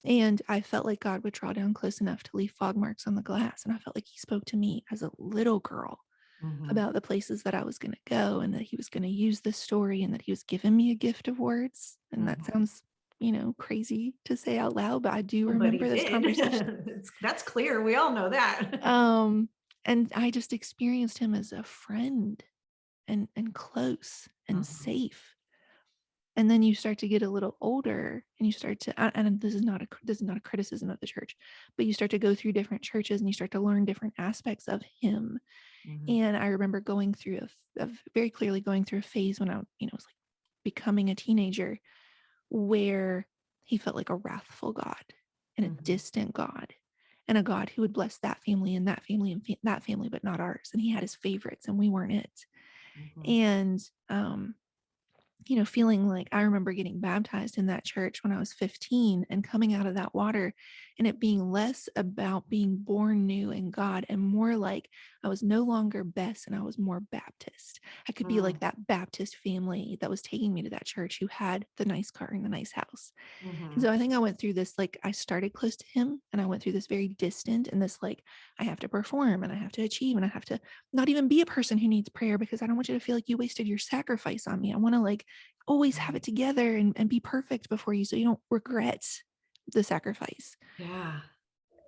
And I felt like God would draw down close enough to leave fog marks on the glass. And I felt like he spoke to me as a little girl Mhm. about the places that I was going to go, and that he was going to use this story, and that he was giving me a gift of words. And that Mhm. sounds, crazy to say out loud, but I do Well, but he remember this did. conversation. That's clear. We all know that. Um, and I just experienced him as a friend, and close and Mhm. safe. And then you start to get a little older, and you start to, and this is not a criticism of the church, but you start to go through different churches, and you start to learn different aspects of him. Mhm. And I remember going through very clearly going through a phase when I, was like becoming a teenager, where he felt like a wrathful God, and a Mhm. distant God, and a God who would bless that family and that family and that family, but not ours. And he had his favorites, and we weren't it. Mhm. And, feeling like, I remember getting baptized in that church when I was 15, and coming out of that water, and it being less about being born new in God, and more like I was no longer Bess, and I was more Baptist. I could be like Mm. that Baptist family that was taking me to that church, who had the nice car and the nice house. And Mhm. so I think I went through this, like, I started close to him, and I went through this very distant, and this, like, I have to perform, and I have to achieve, and I have to not even be a person who needs prayer, because I don't want you to feel like you wasted your sacrifice on me. I want to, like, always have it Right. together, and be perfect before you, so you don't regret the sacrifice. Yeah.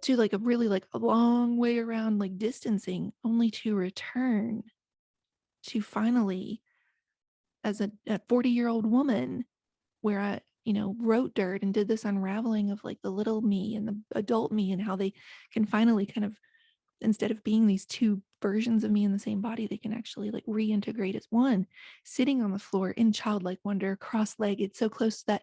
To, like, a really, like, a long way around, like, distancing, only to return to finally, as a 40-year-old woman, where I, wrote dirt and did this unraveling of, like, the little me and the adult me, and how they can finally kind of, instead of being these two versions of me in the same body, they can actually, like, reintegrate as one, sitting on the floor in childlike wonder, cross-legged, so close that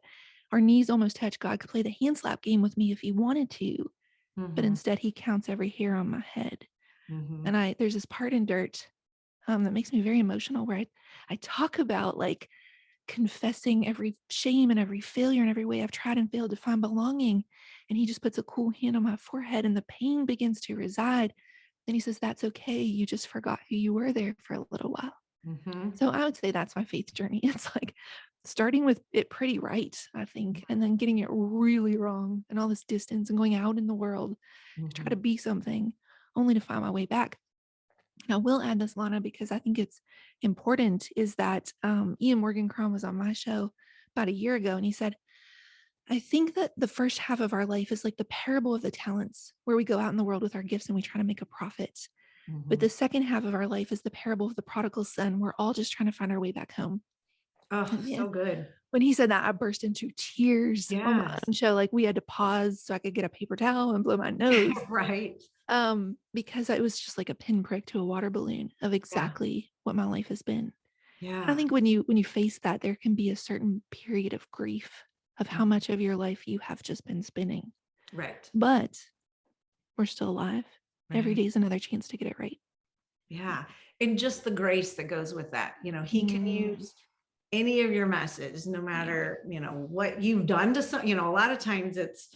our knees almost touch. God could play the hand slap game with me if he wanted to, but Mhm. instead he counts every hair on my head. Mhm. And there's this part in Dirt, that makes me very emotional, where I talk about, like, confessing every shame and every failure and every way I've tried and failed to find belonging. And he just puts a cool hand on my forehead, and the pain begins to reside. Then he says, "That's okay. You just forgot who you were there for a little while." Mhm. So I would say that's my faith journey. It's like starting with it pretty right, I think, and then getting it really wrong, and all this distance, and going out in the world to try to Mhm. be something, only to find my way back. And I will add this, Lana, because I think it's important, is that Ian Morgan Cron was on my show about a year ago, and he said, I think that the first half of our life is like the parable of the talents, where we go out in the world with our gifts and we try to make a profit. But Mhm. the second half of our life is the parable of the prodigal son. We're all just trying to find our way back home. Oh, And so man, good. when he said that, I burst into tears on my Yes. own show. Like, we had to pause so I could get a paper towel and blow my nose, Right. because it was just like a pinprick to a water balloon of Yeah. exactly what my life has been. And I Yeah. think when you face that, there can be a certain period of grief of how Mhm. much of your life you have just been spinning. Right. But we're still alive. Every Right. day is another chance to get it right. Yeah. And just the grace that goes with that. He can Mm, use any of your messes, no yeah. matter, what you've done to some, a lot of times it's,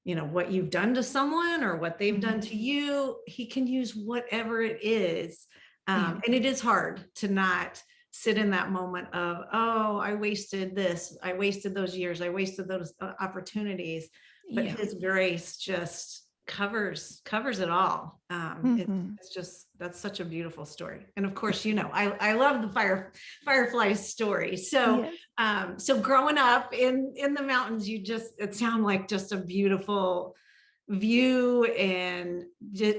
what you've done to someone or what they've done Mhm. to you. He can use whatever it is. Yeah. And it is hard to not sit in that moment of, oh, I wasted this. I wasted those years. I wasted those opportunities. But Yeah. his grace just covers it all. Mhm. It's just, that's such a beautiful story. And of course, I love the firefly story. So Yes. so growing up in the mountains, it sounded like just a beautiful view. And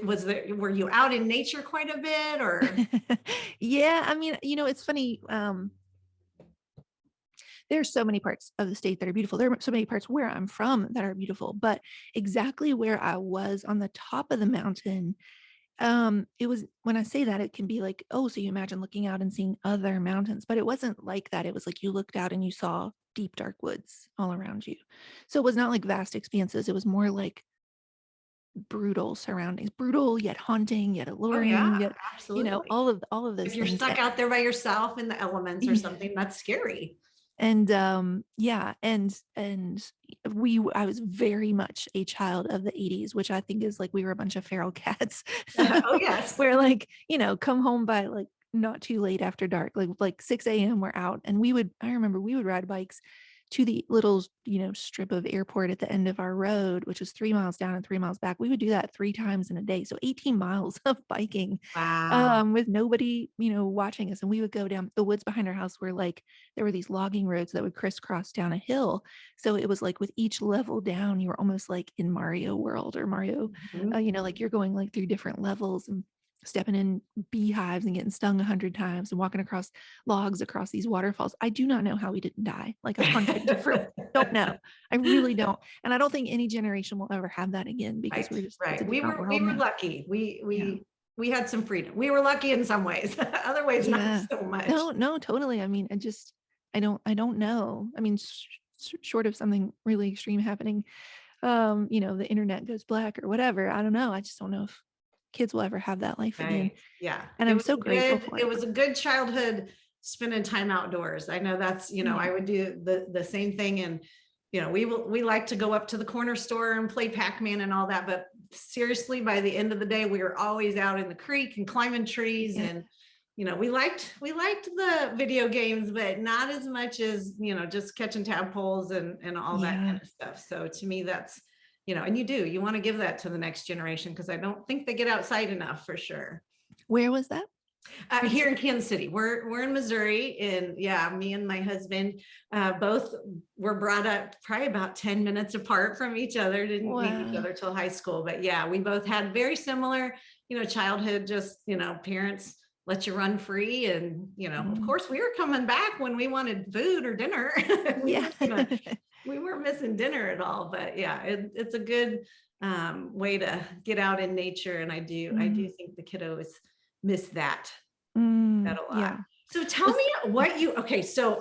were you out in nature quite a bit, or? Yeah, I mean, it's funny. There's so many parts of the state that are beautiful. There are so many parts where I'm from that are beautiful, but exactly where I was on the top of the mountain, it was, when I say that, it can be like, oh, so you imagine looking out and seeing other mountains, but it wasn't like that. It was like you looked out and you saw deep, dark woods all around you. So it was not like vast expanses. It was more like brutal surroundings, brutal yet haunting, yet Oh yeah, alluring, yet, absolutely. all of those If you're things. stuck out there by yourself in the elements or Yeah. something, that's scary. And yeah, and I was very much a child of the 80s, which I think is like we were a bunch of feral cats. Oh yes. Where, like, come home by like not too late after dark, like 6 a.m. we're out. And I remember we would ride bikes to the little, strip of airport at the end of our road, which was 3 miles down and 3 miles back. We would do that 3 times in a day. So 18 miles of biking, Wow. with nobody, watching us. And we would go down the woods behind our house where like there were these logging roads that would crisscross down a hill. So it was like with each level down, you were almost like in Mario World or Mario, Mhm. like you're going like through different levels and stepping in beehives and getting stung 100 times and walking across logs across these waterfalls. I do not know how we didn't die like 100 different. Don't know. I really don't. And I don't think any generation will ever have that again because Right, it's a right. different We world were now. lucky. Yeah. We had some freedom. We were lucky in some ways. Other ways, not Yeah. so much. No, totally. I mean, I don't know. I mean, short of something really extreme happening, the internet goes black or whatever. I don't know. I just don't know if kids will ever have that life again. Right. Yeah. And I'm so grateful for It it. was a good childhood spending time outdoors. I know that's, Yeah. I would do the same thing. And, we like to go up to the corner store and play Pac-Man and all that. But seriously, by the end of the day, we were always out in the creek and climbing trees. Yeah. And, we liked the video games, but not as much as, just catching tadpoles and all that Yeah. kind of stuff. So to me, that's, and you want to give that to the next generation, because I don't think they get outside enough, for sure. Where was that? Where'd you Here say? in Kansas City, we're in Missouri, and yeah, me and my husband both were brought up probably about 10 minutes apart from each other. Didn't meet each Wow. other till high school, but yeah, we both had very similar, childhood. Just parents let you run free, and of Mm. course, we were coming back when we wanted food or dinner. we Yeah. weren't we weren't missing dinner at all. But yeah, it's a good way to get out in nature, and I do Mm, think the kiddos miss that a lot. yeah. So tell Was me what okay, so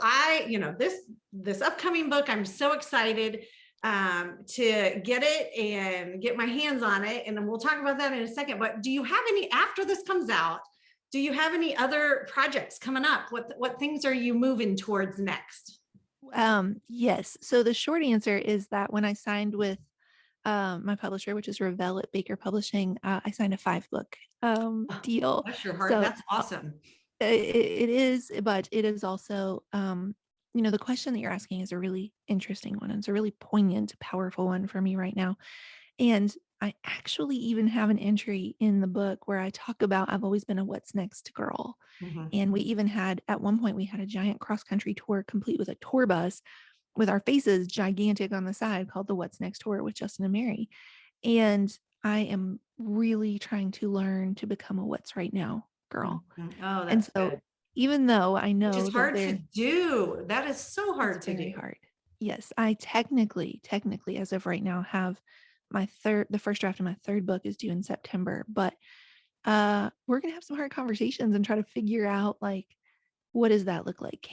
this upcoming book, I'm so excited to get it and get my hands on it. And then we'll talk about that in a second. But do you have any, after this comes out, do you have any other projects coming up? What things are you moving towards next? yes. So the short answer is that when I signed with my publisher, which is Revell at Baker Publishing, I signed a 5-book Oh, deal. bless your heart. So That's awesome. it is, but it is also, the question that you're asking is a really interesting one. And it's a really poignant, powerful one for me right now. And I actually even have an entry in the book where I talk about I've always been a what's next girl. Mhm. And we even had, at one point, we had a giant cross country tour complete with a tour bus with our faces gigantic on the side called the What's Next Tour with Justin and Mary. And I am really trying to learn to become a what's right now girl. Mhm. Oh, And that's so good. even though I Which is know that hard to do. That is so it's hard to very do. hard. Yes, I technically, as of right now, have the first draft of my third book is due in September, but we're gonna have some hard conversations and try to figure out like what does that look like?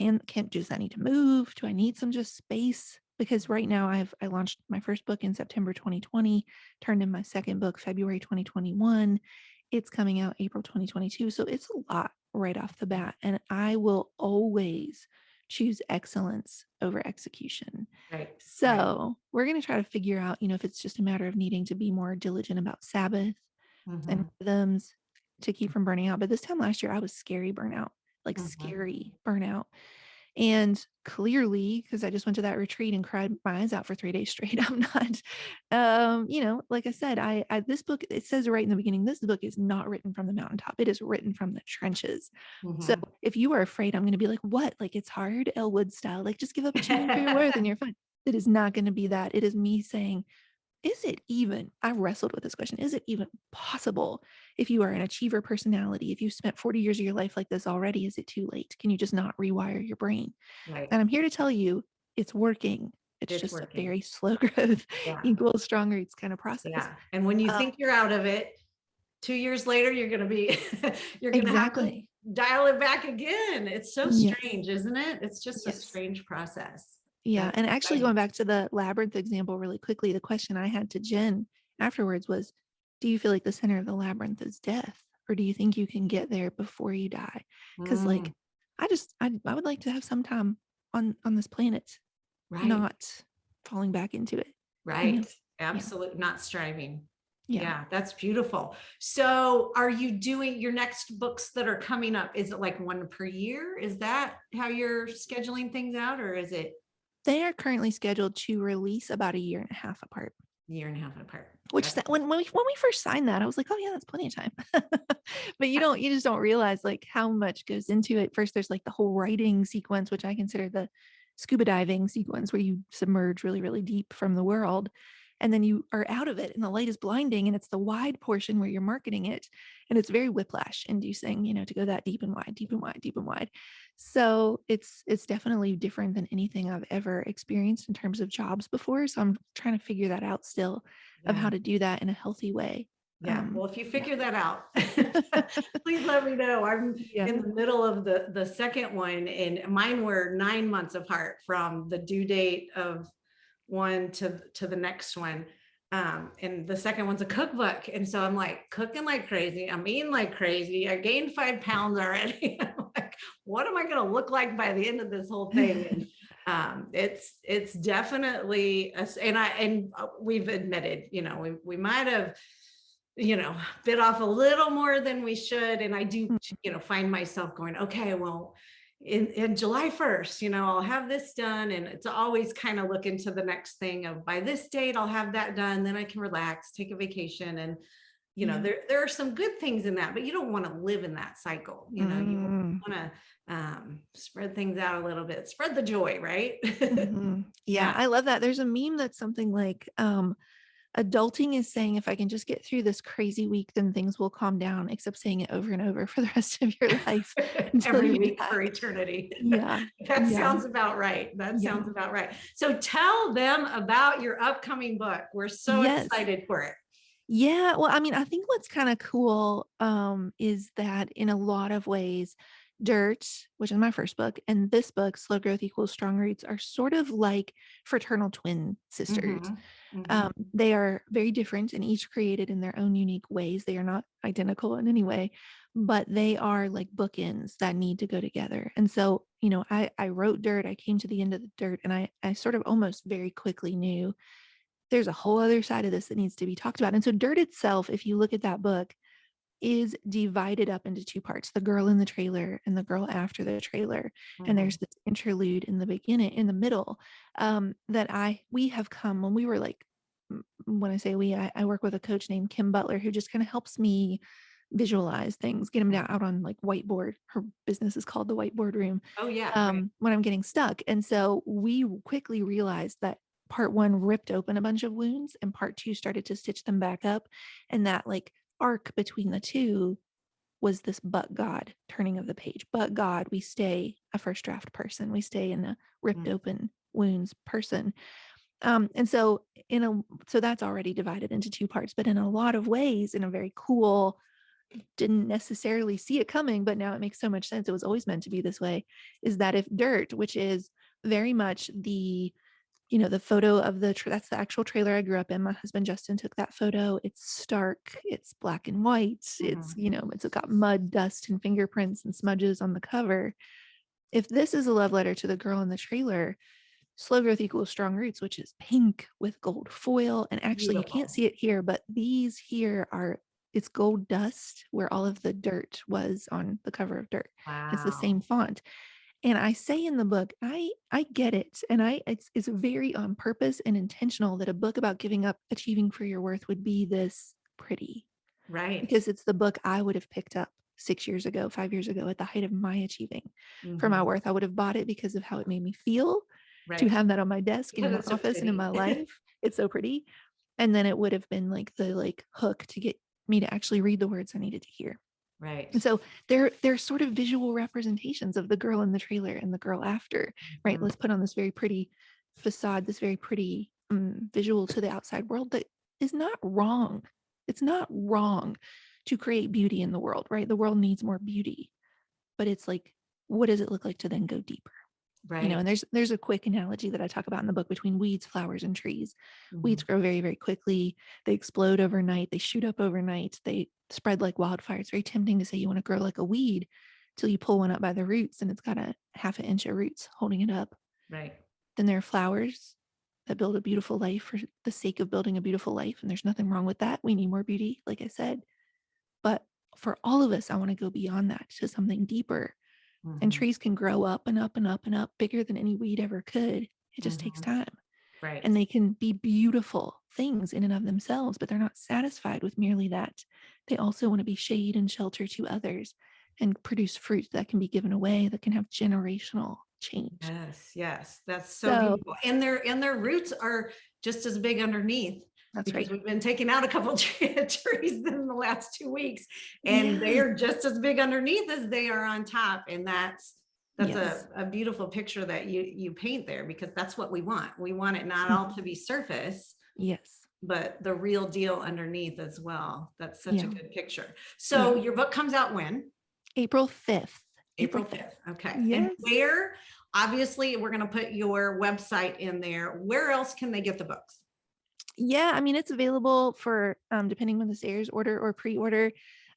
Does that need to move? Do I need some just space? Because right now I launched my first book in September 2020, turned in my second book February 2021. It's coming out April 2022. So it's a lot right off the bat. And I will always choose excellence over execution. Right, right. So we're going to try to figure out, if it's just a matter of needing to be more diligent about Sabbath and Mhm, rhythms to keep from burning out. But this time last year, I was scary burnout, like mhm. scary burnout. And clearly, because I just went to that retreat and cried my eyes out for 3 days straight, I'm not, like I said, this book, it says right in the beginning, this book is not written from the mountaintop. It is written from the trenches. So Mhm. if you are afraid, I'm going to be like, what? Like it's hard, Elwood style, like just give up achieving for your worth and you're fine. It is not going to be that. It is me saying, I wrestled with this question. Is it even possible if you are an achiever personality, if you spent 40 years of your life like this already, is it too late? Can you just not rewire your brain? Right, And I'm here to tell you it's working. It's it's just a working. very slow growth Yeah, equals strong roots kind of process. yeah. And when you Uh, think you're out of it, 2 years later, you're gonna be you're gonna have to exactly. dial it back again. It's so Yes. strange, isn't it? It's just a Yes. strange process. Yeah. That's And actually, exciting. going back to the labyrinth example really quickly, the question I had to Jen afterwards was, do you feel like the center of the labyrinth is death? Or do you think you can get there before you die? Because Mm, like I would like to have some time on this planet, right, not falling back into it, you right. know? Yeah. Absolute, not striving. Yeah. Yeah, that's beautiful. So are you doing your next books that are coming up? Is it like one per year? Is that how you're scheduling things out, or is it They are currently scheduled to release about a year and a half apart. a year and a half apart? Which that when we first signed that, I was like, oh yeah, that's plenty of time. But you just don't realize like how much goes into it. First, there's like the whole writing sequence, which I consider the scuba diving sequence where you submerge really, really deep from the world. And then you are out of it and the light is blinding and it's the wide portion where you're marketing it. And it's very whiplash inducing, to go that deep and wide, deep and wide, deep and wide. So it's definitely different than anything I've ever experienced in terms of jobs before. So I'm trying to figure that out still of Yeah. how to do that in a healthy way. Yeah. Well, if you Yeah. figure that out, please let me know. I'm Yeah. in the middle of the second one, and mine were 9 months apart from the due date of one to the next one. And the second one's a cookbook. And so I'm like cooking like crazy. I'm eating like crazy. I gained 5 pounds already. I'm like, what am I going to look like by the end of this whole thing? And it's definitely and we've admitted, we might have, bit off a little more than we should. And I do, find myself going, okay, well, in July 1st, I'll have this done. And it's always kind of looking to the next thing of by this date, I'll have that done. Then I can relax, take a vacation. And, there are some good things in that, but you don't want to live in that cycle. You want to spread things out a little bit, spread the joy, right? Yeah, I love that. There's a meme that's something like, adulting is saying, if I can just get through this crazy week, then things will calm down, except saying it over and over for the rest of your life. Every week for eternity. Yeah. That sounds about right. Sounds about right. So tell them about your upcoming book. We're so excited for it. Yeah. Well, I mean, I think what's kind of cool is that in a lot of ways, Dirt, which is my first book, and this book, Slow Growth Equals Strong Roots, are sort of like fraternal twin sisters. They are very different and each created in their own unique ways. They are not identical in any way, but they are like bookends that need to go together. And so, I wrote Dirt, I came to the end of the Dirt, and I sort of almost very quickly knew there's a whole other side of this that needs to be talked about. And so Dirt itself, if you look at that book, is divided up into two parts, the girl in the trailer and the girl after the trailer. And there's this interlude in the beginning, in the middle, that we have come when we were like, when I say we, I work with a coach named Kim Butler, who just kind of helps me visualize things, get them out on like whiteboard. Her business is called the Whiteboard Room. Oh yeah. When I'm getting stuck. And so we quickly realized that part one ripped open a bunch of wounds and part two started to stitch them back up. And that like arc between the two was this but God turning of the page. But God, we stay a first draft person. We stay in a ripped open wounds person. And so so that's already divided into two parts, but in a lot of ways, in a very cool, didn't necessarily see it coming, but now it makes so much sense. It was always meant to be this way, is that if Dirt, which is very much the photo of that's the actual trailer I grew up in. My husband Justin took that photo. It's stark, it's black and white. It's, it's got mud, dust, and fingerprints and smudges on the cover. If this is a love letter to the girl in the trailer, Slow Growth Equals Strong Roots, which is pink with gold foil. And actually you can't see it here, but these here it's gold dust where all of the dirt was on the cover of Dirt. Wow. It's the same font. And I say in the book, I get it. And it's very on purpose and intentional that a book about giving up achieving for your worth would be this pretty. Right. Because it's the book I would have picked up 6 years ago, 5 years ago, at the height of my achieving for my worth. I would have bought it because of how it made me feel to have that on my desk and in my office and in my life. It's so pretty. And then it would have been like the hook to get me to actually read the words I needed to hear. Right. And so they're sort of visual representations of the girl in the trailer and the girl after, right? Let's put on this very pretty facade, this very pretty visual to the outside world that is not wrong. It's not wrong to create beauty in the world, right? The world needs more beauty, but it's like, what does it look like to then go deeper? Right. And there's a quick analogy that I talk about in the book between weeds, flowers, and trees. Weeds grow very, very quickly. They explode overnight. They shoot up overnight. They spread like wildfire. It's very tempting to say you want to grow like a weed till you pull one up by the roots and it's got a half an inch of roots holding it up. Right. Then there are flowers that build a beautiful life for the sake of building a beautiful life. And there's nothing wrong with that. We need more beauty, like I said. But for all of us, I want to go beyond that to something deeper. And Mhm. trees can grow up and up and up and up bigger than any weed ever could. It just takes Mhm. time. Right. And they can be beautiful things in and of themselves, but they're not satisfied with merely that. They also want to be shade and shelter to others and produce fruit that can be given away, that can have generational change. Yes, yes, that's so So beautiful. And their roots are just as big underneath that's because right. we've been taking out a couple trees in the last 2 weeks, and they Yeah. are just as big underneath as they are on top. And that's Yes. a beautiful picture that you paint there, because that's what we want. We want it not all to be surface, Yes. but the real deal underneath as well. That's such a Yeah. good picture. Yeah. So your book comes out when? April 5th. April April 5th. 5th. Okay. And Yes. where, obviously, we're going to put your website in there. Where else can they get the books? Yeah, I mean, it's available for depending when this airs, order or pre-order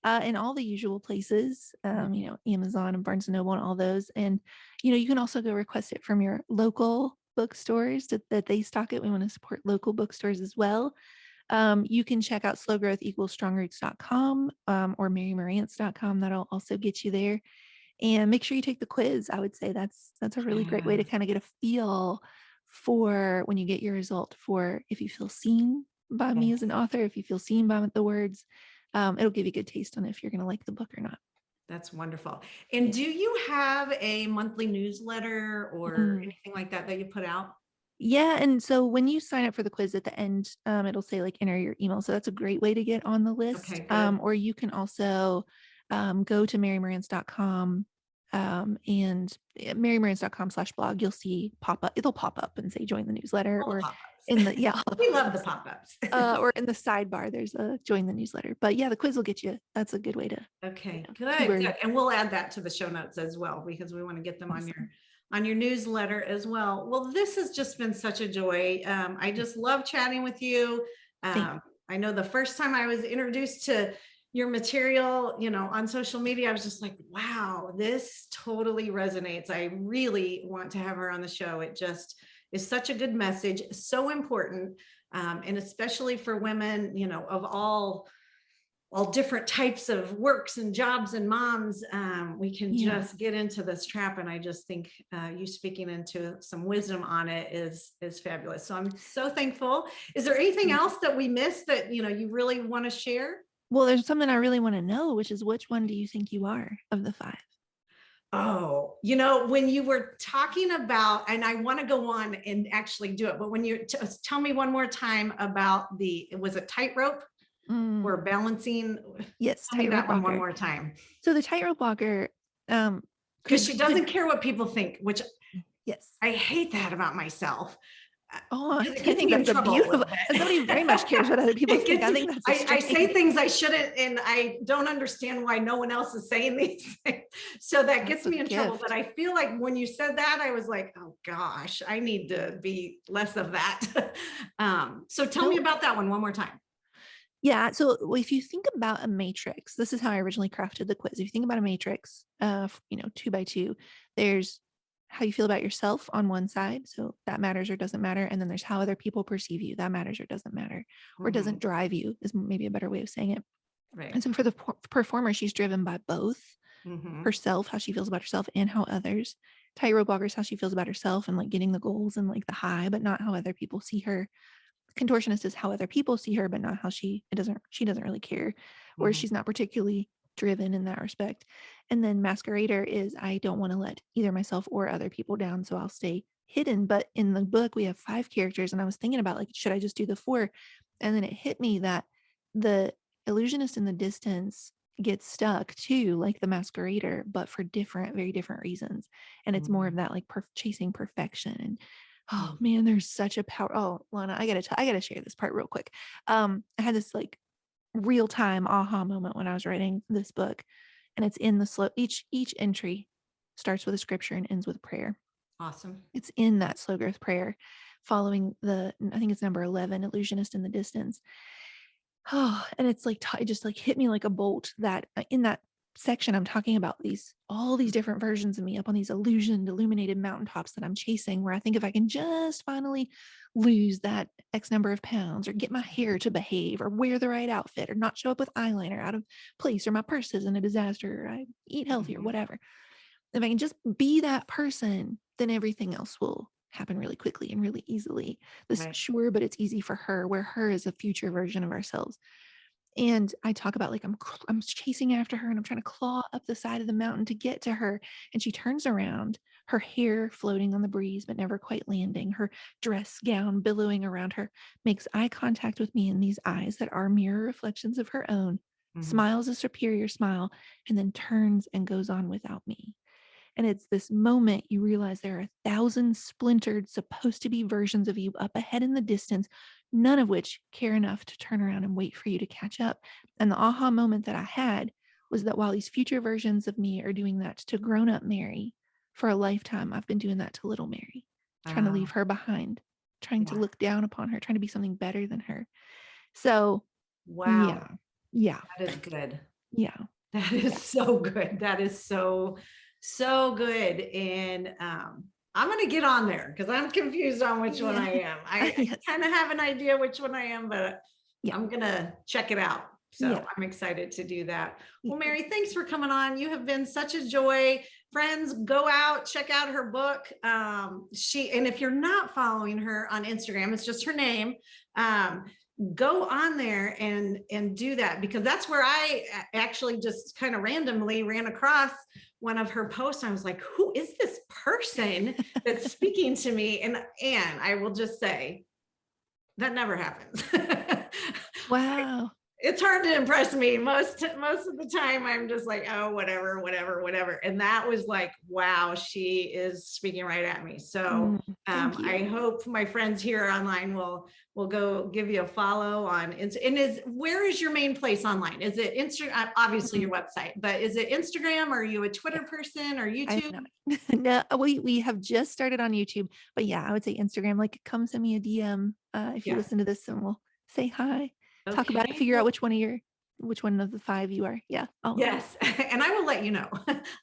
in all the usual places, Amazon and Barnes and Noble and all those. And you can also go request it from your local bookstores that they stock it. We want to support local bookstores as well. You can check out slowgrowthequalstrongroots.com or marymarantz.com. That'll also get you there. And make sure you take the quiz. I would say that's a really great way to Yes. kind of get a feel for when you get your result, for if you feel seen by me as Yes. an author, if you feel seen by the words. It'll give you a good taste on if you're going to like the book or not. That's wonderful. And Yeah. do you have a monthly newsletter or Mm. anything like that you put out? Yeah. And so when you sign up for the quiz at the end, it'll say like enter your email. So that's a great way to get on the list. Okay, good. Or you can also go to marymarantz.com and marymarantz.com/blog. You'll see it'll pop up and say join the newsletter, All the or pop-ups. in the, yeah, all the We love the pop-ups. pop-ups. Or in the sidebar, there's a join the newsletter. But yeah, the quiz will get you. That's a good way to, Okay, two good, birds. good. And we'll add that to the show notes as well, because we want to get them Awesome. on your newsletter as well. Well, this has just been such a joy. I just love chatting with you. Same. I know the first time I was introduced to your material, on social media, I was just like, wow, this totally resonates. I really want to have her on the show. It just is such a good message, so important. And especially for women, of all different types of works and jobs and moms, we can Yeah. just get into this trap. And I just think you speaking into some wisdom on it is fabulous. So I'm so thankful. Is there anything else that we missed that you really want to share? Well, there's something I really want to know, which is which one do you think you are of the 5? Oh, when you were talking about, and I want to go on and actually do it, but when you tell me one more time about was it tightrope or balancing? Yes, Tell me that tightrope one walker. more time. So the tightrope walker, Because she doesn't care what people think, which yes. I hate that about myself. Oh, I It gets think me in that's a trouble a beautiful. little bit. Somebody very much cares what other people It think. gets I me- think that's a I say strength. things I shouldn't, and I don't understand why no one else is saying these things. So that gets That's a me in trouble. gift. But I feel like when you said that, I was like, oh gosh, I need to be less of that. So tell me No, about that one more time. yeah. So if you think about a matrix, this is how I originally crafted the quiz. If you think about a matrix, 2x2, there's how you feel about yourself on one side. So that matters or doesn't matter. And then there's how other people perceive you. That matters or doesn't matter, or doesn't drive you, is maybe a better way of saying it. Right. And so for the performer, she's driven by both Mhm. herself, how she feels about herself, and how others. Tightrope walker is how she feels about herself and like getting the goals and like the high, but not how other people see her. Contortionist is how other people see her, but not how she doesn't really care, or Mhm. she's not particularly driven in that respect. And then masquerader is I don't want to let either myself or other people down, so I'll stay hidden. But in the book we have 5 characters, and I was thinking about like, should I just do the 4? And then it hit me that the illusionist in the distance gets stuck too, like the masquerader, but for very different reasons. And it's more of that like chasing perfection. And oh man, there's such a power. Oh, Lana, I gotta share this part real quick. I had this like real time aha moment when I was writing this book, and it's in the slow. Each entry starts with a scripture and ends with a prayer. Awesome. It's in that slow growth prayer, following I think it's number 11, illusionist in the distance. Oh, and it's like it just like hit me like a bolt that in that section, I'm talking about all these different versions of me up on these illuminated mountaintops that I'm chasing, where I think if I can just finally lose that X number of pounds, or get my hair to behave, or wear the right outfit, or not show up with eyeliner out of place, or my purse isn't a disaster, or I eat healthy, or Mhm. whatever. If I can just be that person, then everything else will happen really quickly and really easily. This Right. sure, but it's easy for her, where her is a future version of ourselves. And I talk about like I'm chasing after her and I'm trying to claw up the side of the mountain to get to her. And she turns around, her hair floating on the breeze, but never quite landing, her dress gown billowing around her, makes eye contact with me in these eyes that are mirror reflections of her own, Mhm. smiles a superior smile, and then turns and goes on without me. And it's this moment you realize there are 1,000 splintered, supposed to be versions of you up ahead in the distance, none of which care enough to turn around and wait for you to catch up. And the aha moment that I had was that while these future versions of me are doing that to grown up Mary, for a lifetime, I've been doing that to little Mary, trying to leave Oh, her behind, trying to yeah. look down upon her, trying to be something better than her. So, Wow. yeah, yeah, That is good. yeah, That yeah, is so good. That is so, so good. And I'm going to get on there because I'm confused on which one yeah. I am. I Yes, kind of have an idea which one I am, but yeah, I'm going to check it out. So yeah, I'm excited to do that. yeah, Well, Mary, thanks for coming on. You have been such a joy. Friends, go out, check out her book. And if you're not following her on Instagram, it's just her name. Um, go on there and do that, because that's where I actually just kind of randomly ran across one of her posts. I was like, who is this person that's speaking to me? And I will just say that never happens. wow. It's hard to impress me. Most of the time I'm just like, oh, whatever, whatever, whatever. And that was like, wow, she is speaking right at me. So Thank I you. hope my friends here online will go give you a follow on. And where is your main place online? Is it Instagram? Obviously Mm, your website, but is it Instagram? Are you a yeah, Twitter person or I'm YouTube? not. No, we have just started on YouTube, but yeah, I would say Instagram. Like, come send me a DM if you Yeah. listen to this, and we'll say hi, talk about it, Okay. figure out Well, which one of the five you are. Yeah, all of them. yes, and I will let you know.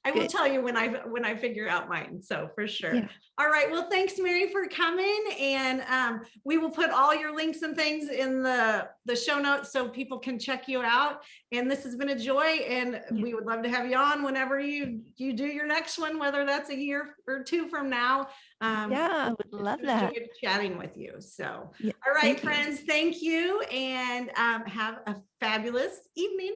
I will Good. tell you when I figure out mine. So for sure. Yeah, All right. Well, thanks, Mary, for coming, and we will put all your links and things in the show notes so people can check you out. And this has been a joy, and yeah, we would love to have you on whenever you do your next one, whether that's a year or two from now. yeah. I would It's love been a that. joy chatting with you. So, Yeah, all right, thank you. friends, thank you, and have a fabulous evening.